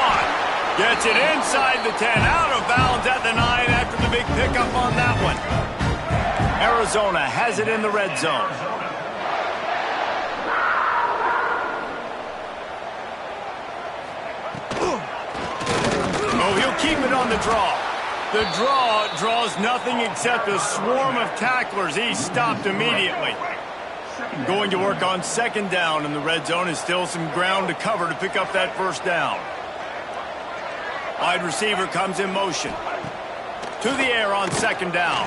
Gets it inside the 10, out of bounds at the 9 after the big pickup on that one. Arizona has it in the red zone. Oh, he'll keep it on the draw. The draw draws nothing except a swarm of tacklers. He's stopped immediately. Going to work on second down in the red zone is still some ground to cover to pick up that first down. Wide receiver comes in motion. To the air on second down.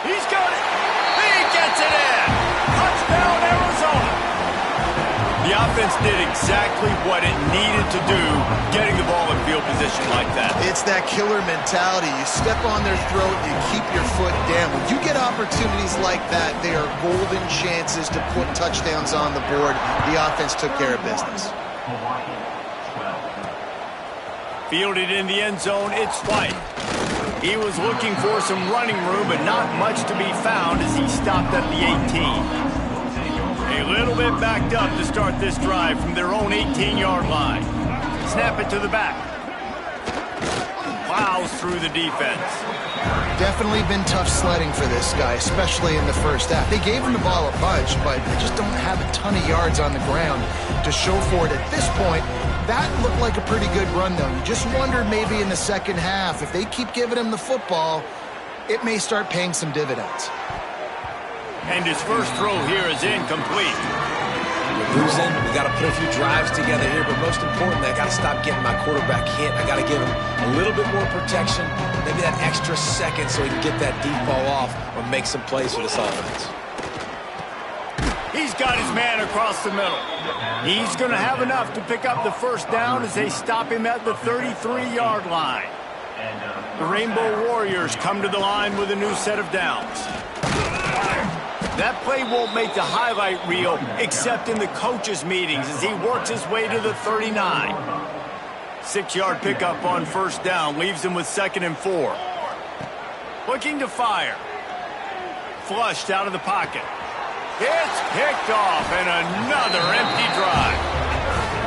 He's got it. He gets it in. Touchdown, Arizona. The offense did exactly what it needed to do, getting the ball in field position like that. It's that killer mentality. You step on their throat, you keep your foot down. When you get opportunities like that, they are golden chances to put touchdowns on the board. The offense took care of business. Fielded in the end zone, it's White. He was looking for some running room, but not much to be found as he stopped at the 18. A little bit backed up to start this drive from their own 18-yard line. Snap it to the back. Plows through the defense. Definitely been tough sledding for this guy, especially in the first half. They gave him the ball a bunch, but they just don't have a ton of yards on the ground to show for it at this point. That looked like a pretty good run, though. You just wonder maybe in the second half, if they keep giving him the football, it may start paying some dividends. And his first throw here is incomplete. We're losing. We got to put a few drives together here, but most importantly, I got to stop getting my quarterback hit. I got to give him a little bit more protection, maybe that extra second so he can get that deep ball off or make some plays for this offense. He's got his man across the middle. He's going to have enough to pick up the first down as they stop him at the 33-yard line. The Rainbow Warriors come to the line with a new set of downs. That play won't make the highlight reel except in the coaches' meetings as he works his way to the 39. 6-yard pickup on first down leaves him with 2nd and 4. Looking to fire. Flushed out of the pocket. It's picked off and another empty drive.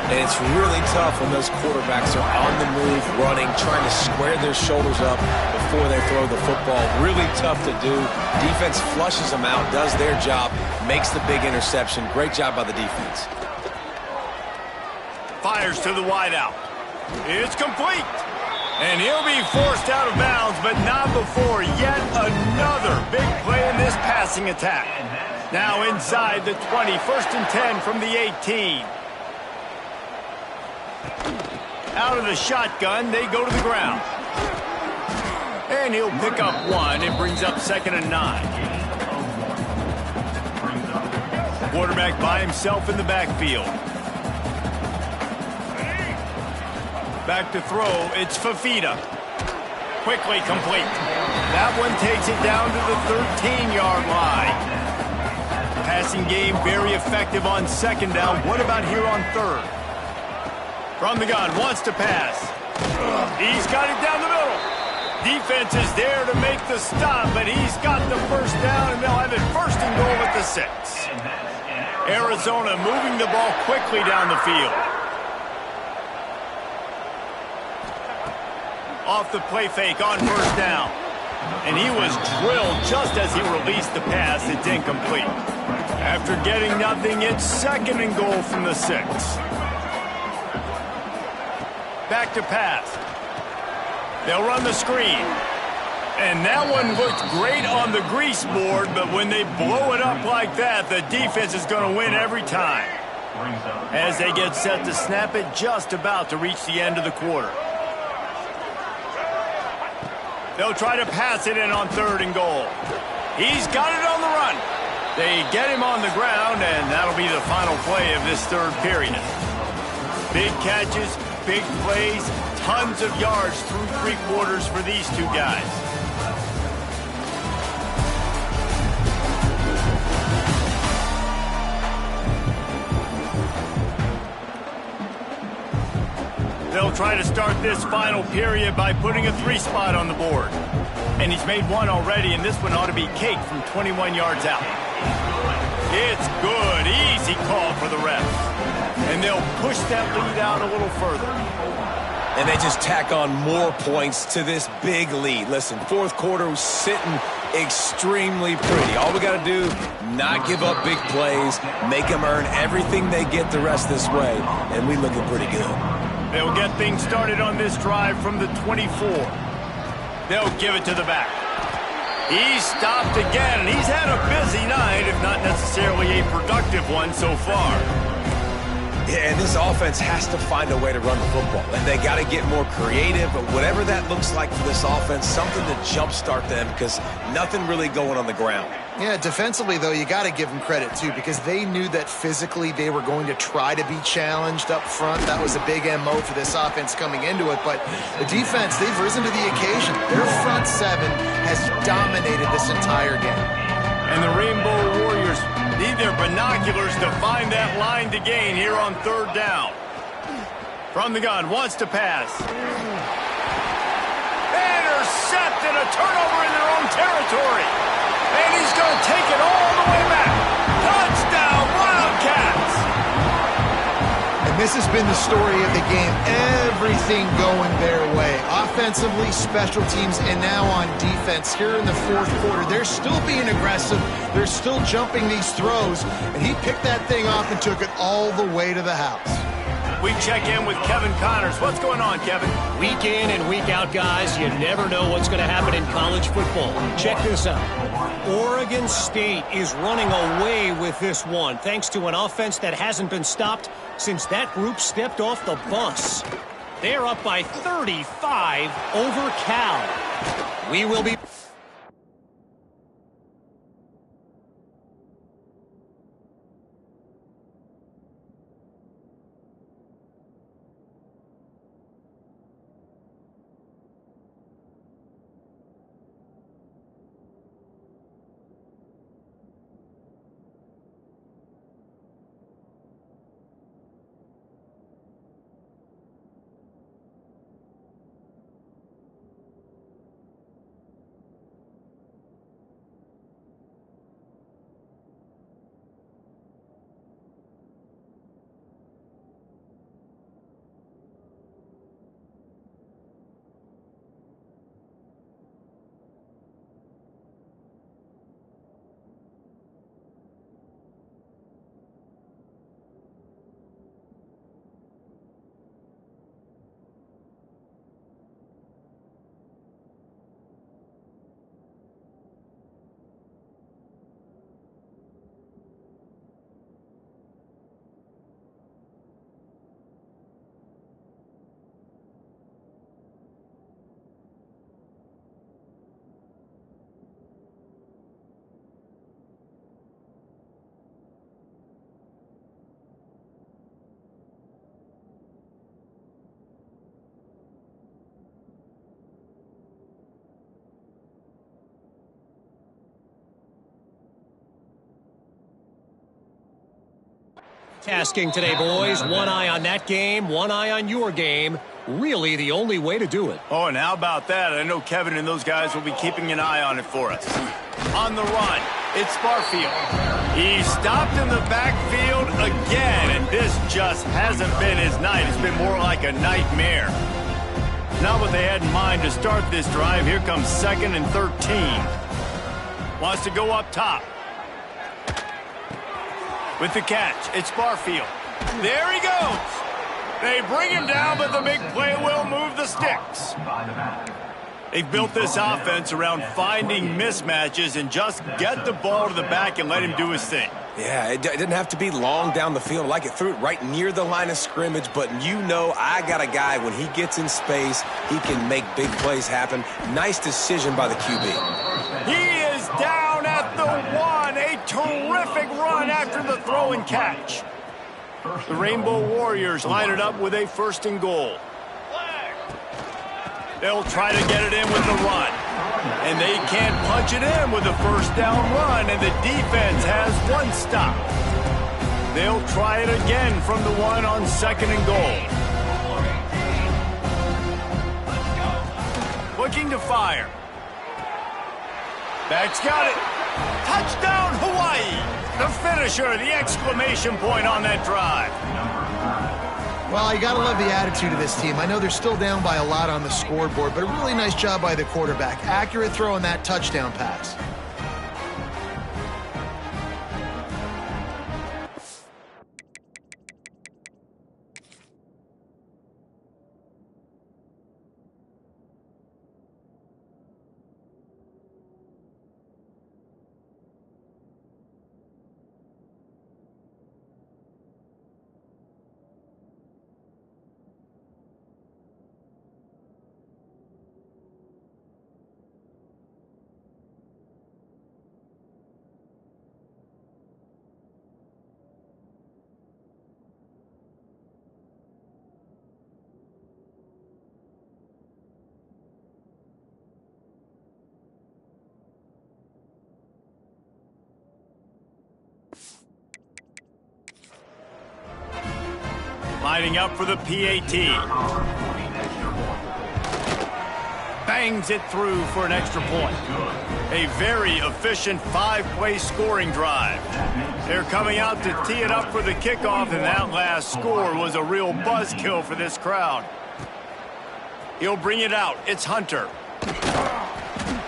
And it's really tough when those quarterbacks are on the move, running, trying to square their shoulders up before they throw the football. Really tough to do. Defense flushes them out, does their job, makes the big interception. Great job by the defense. Fires to the wideout. It's complete. And he'll be forced out of bounds, but not before yet another big play in this passing attack. Now inside the 20, 1st and 10 from the 18. Out of the shotgun, they go to the ground. And he'll pick up 1. It brings up 2nd and 9. Quarterback by himself in the backfield. Back to throw, it's Fafita. Quickly complete. That one takes it down to the 13-yard line. Passing game very effective on 2nd down. What about here on 3rd? From the gun, wants to pass. He's got it down the middle. Defense is there to make the stop, but he's got the first down, and they'll have it 1st and goal at the 6. Arizona moving the ball quickly down the field. Off the play fake on 1st down. And he was drilled just as he released the pass. It's incomplete. After getting nothing, it's 2nd and goal from the 6. Back to pass. They'll run the screen. And that one looked great on the grease board, but when they blow it up like that, the defense is going to win every time. As they get set to snap it, just about to reach the end of the quarter. They'll try to pass it in on 3rd and goal. He's got it on the run. They get him on the ground, and that'll be the final play of this 3rd period. Big catches, big plays, tons of yards through 3 quarters for these 2 guys. They'll try to start this final period by putting a 3 spot on the board. And he's made 1 already, and this one ought to be cake from 21 yards out. It's good. Easy call for the refs. And they'll push that lead out a little further. And they just tack on more points to this big lead. Listen, 4th quarter was sitting extremely pretty. All we got to do, not give up big plays, make them earn everything they get the rest this way, and we looking pretty good. They'll get things started on this drive from the 24. They'll give it to the back. He's stopped again, and he's had a busy night, if not necessarily a productive one so far. Yeah, and this offense has to find a way to run the football. And they got to get more creative, but whatever that looks like for this offense, something to jumpstart them because nothing really going on the ground. Yeah, defensively, though, you got to give them credit, too, because they knew that physically they were going to try to be challenged up front. That was a big MO for this offense coming into it. But the defense, they've risen to the occasion. Their front 7 has dominated this entire game. And the Rainbow Warriors need their binoculars to find that line to gain here on 3rd down. From the gun, wants to pass. Intercepted, a turnover in their own territory. And he's going to take it all the way back. Touchdown, Wildcats! And this has been the story of the game. Everything going their way. Offensively, special teams, and now on defense. Here in the 4th quarter, they're still being aggressive. They're still jumping these throws. And he picked that thing off and took it all the way to the house. We check in with Kevin Connors. What's going on, Kevin? Week in and week out, guys, you never know what's going to happen in college football. Check this out. Oregon State is running away with this one, thanks to an offense that hasn't been stopped since that group stepped off the bus. They're up by 35 over Cal. We will be... Tasking today, boys. One eye on that game, one eye on your game. really the only way to do it. Oh, and how about that? I know Kevin and those guys will be keeping an eye on it for us. On the run, it's Barfield. He stopped in the backfield again, and this just hasn't been his night. It's been more like a nightmare. Not what they had in mind to start this drive. Here comes 2nd and 13. Wants to go up top. With the catch, it's Barfield. There he goes. They bring him down, but the big play will move the sticks. They've built this offense around finding mismatches and just get the ball to the back and let him do his thing. Yeah, it didn't have to be long down the field. Like it threw it right near the line of scrimmage, but you know I got a guy, when he gets in space, he can make big plays happen. Nice decision by the QB. He is down at the 1. A terrific run after the throw and catch. The Rainbow Warriors line it up with a 1st and goal. They'll try to get it in with the run. And they can't punch it in with a 1st down run, and the defense has 1 stop. They'll try it again from the 1 on 2nd and goal. Looking to fire. Back's got it. Touchdown, Hawaii! The finisher, the exclamation point on that drive. Well, you got to love the attitude of this team. I know they're still down by a lot on the scoreboard, but a really nice job by the quarterback. Accurate throw on that touchdown pass. Lining up for the PAT. Bangs it through for an extra point. A very efficient 5-play scoring drive. They're coming out to tee it up for the kickoff, and that last score was a real buzzkill for this crowd. He'll bring it out. It's Hunter.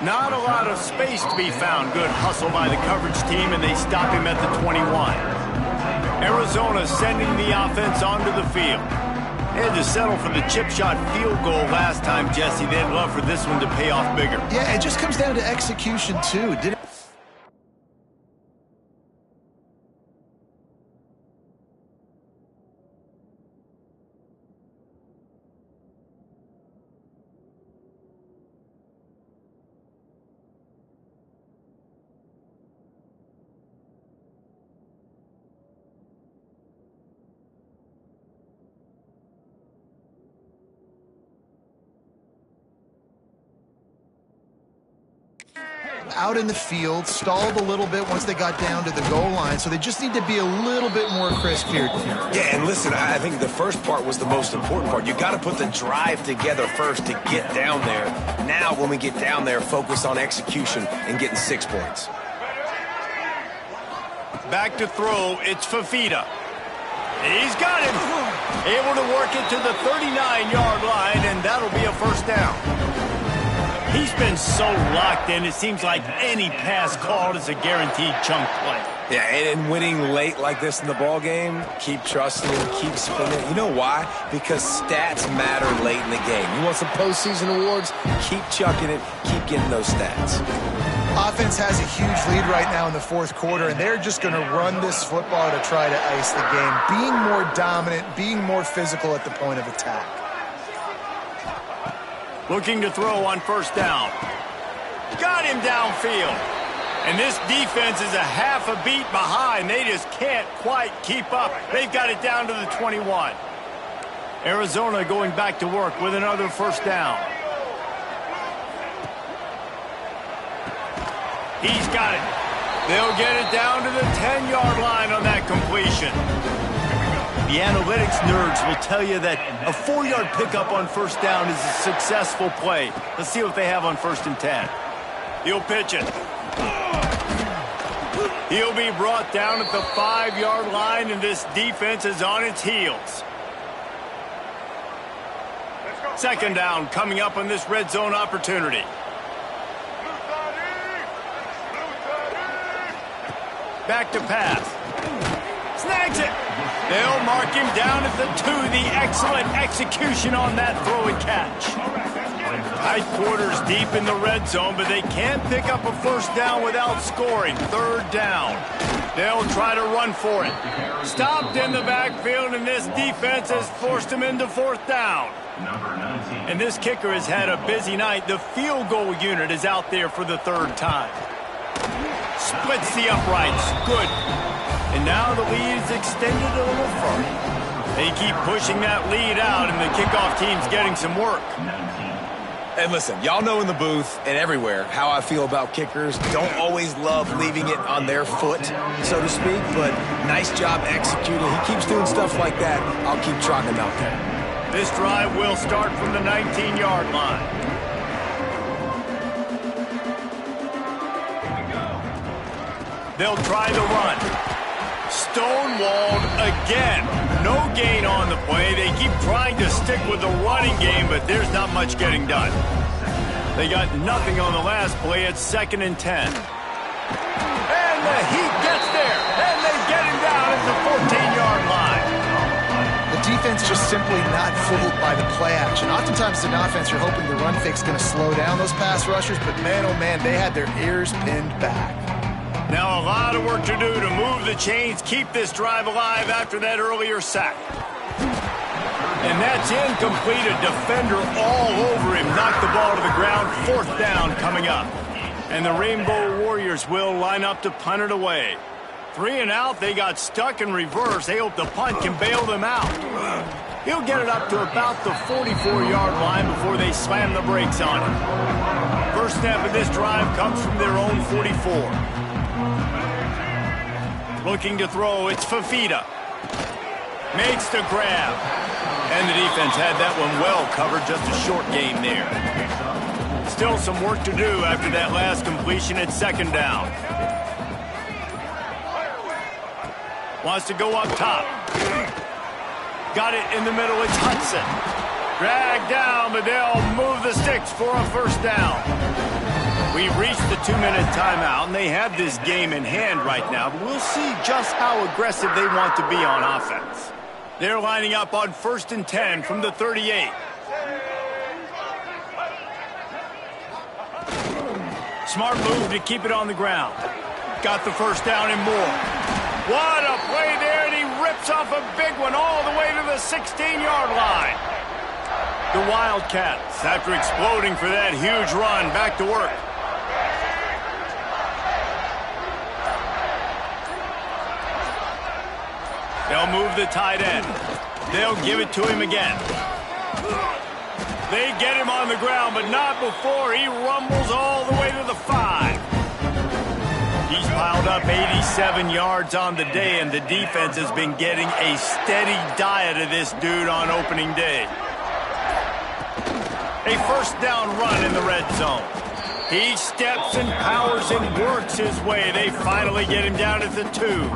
Not a lot of space to be found. Good hustle by the coverage team, and they stop him at the 21. Arizona sending the offense onto the field. They had to settle for the chip shot field goal last time, Jesse. They'd love for this one to pay off bigger. Yeah, it just comes down to execution, too. Out in the field, stalled a little bit once they got down to the goal line, so they just need to be a little bit more crisp here. Yeah, and listen, I think the first part was the most important part. You got to put the drive together first to get down there. Now, when we get down there, focus on execution and getting 6 points. Back to throw, it's Fafita. He's got him. Able to work it to the 39-yard line, and that'll be a 1st down. He's been so locked in, it seems like any pass called is a guaranteed chunk play. Yeah, and winning late like this in the ball game, keep trusting, keep spinning. You know why? Because stats matter late in the game. You want some postseason awards? Keep chucking it, keep getting those stats. Offense has a huge lead right now in the 4th quarter, and they're just going to run this football to try to ice the game. Being more dominant, being more physical at the point of attack. Looking to throw on 1st down. Got him downfield. And this defense is a half a beat behind. They just can't quite keep up. They've got it down to the 21. Arizona going back to work with another 1st down. He's got it. They'll get it down to the 10-yard line on that completion. The analytics nerds will tell you that a 4-yard pickup on first down is a successful play. Let's see what they have on 1st and 10. He'll pitch it. He'll be brought down at the 5-yard line, and this defense is on its heels. 2nd down coming up on this red zone opportunity. Back to pass. Snags it. They'll mark him down at the 2. The excellent execution on that throw and catch. Tight quarters deep in the red zone, but they can't pick up a first down without scoring. 3rd down. They'll try to run for it. Stopped in the backfield, and this defense has forced him into 4th down. And this kicker has had a busy night. The field goal unit is out there for the 3rd time. Splits the uprights. Good. And now the lead is extended a little further. They keep pushing that lead out, and the kickoff team's getting some work. And listen, y'all know in the booth and everywhere how I feel about kickers. Don't always love leaving it on their foot, so to speak, but nice job executing. He keeps doing stuff like that. I'll keep trotting him out there. This drive will start from the 19-yard line. They'll try the run. Stonewalled again. No gain on the play. They keep trying to stick with the running game, but there's not much getting done. They got nothing on the last play. It's 2nd and 10. And the Heat gets there. And they get him down at the 14-yard line. The defense just simply not fooled by the play action. Oftentimes as an offense, you're hoping the run fake's going to slow down those pass rushers, but man, oh man, they had their ears pinned back. Now a lot of work to do to move the chains, keep this drive alive after that earlier sack. And that's incomplete. A defender all over him. Knocked the ball to the ground. 4th down coming up. And the Rainbow Warriors will line up to punt it away. 3 and out. They got stuck in reverse. They hope the punt can bail them out. He'll get it up to about the 44-yard line before they slam the brakes on him. First snap of this drive comes from their own 44. Looking to throw, it's Fafita. Makes the grab. And the defense had that one well covered, just a short gain there. Still some work to do after that last completion at 2nd down. Wants to go up top. Got it in the middle, it's Hudson. Dragged down, but they'll move the sticks for a first down. We've reached the 2-minute timeout, and they have this game in hand right now, but we'll see just how aggressive they want to be on offense. They're lining up on 1st and 10 from the 38. Smart move to keep it on the ground. Got the first down and more. What a play there, and he rips off a big one all the way to the 16-yard line. The Wildcats, after exploding for that huge run, back to work. They'll move the tight end. They'll give it to him again. They get him on the ground, but not before he rumbles all the way to the 5. He's piled up 87 yards on the day, and the defense has been getting a steady diet of this dude on opening day. A first down run in the red zone. He steps and powers and works his way. They finally get him down at the 2.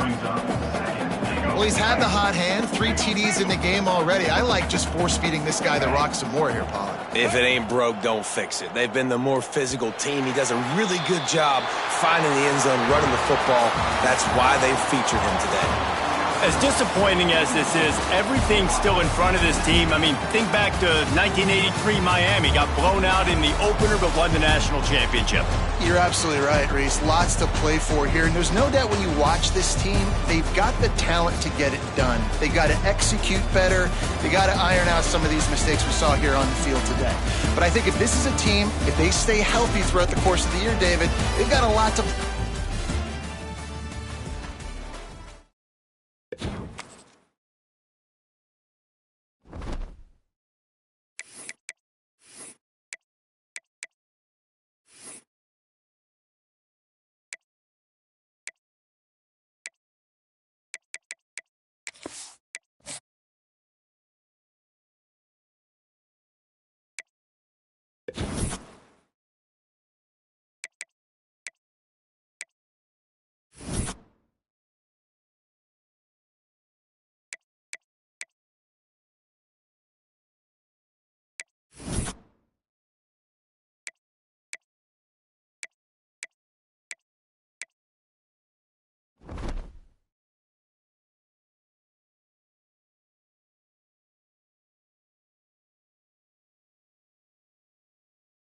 Well, he's had the hot hand, 3 TDs in the game already. I like just force-feeding this guy the rock some more here, Pollard. If it ain't broke, don't fix it. They've been the more physical team. He does a really good job finding the end zone, running the football. That's why they featured him today. As disappointing as this is, everything's still in front of this team. I mean, think back to 1983 Miami. Got blown out in the opener, but won the national championship. You're absolutely right, Reese. Lots to play for here. And there's no doubt when you watch this team, they've got the talent to get it done. They got to execute better. They got to iron out some of these mistakes we saw here on the field today. But I think if this is a team, if they stay healthy throughout the course of the year, David, they've got a lot to it.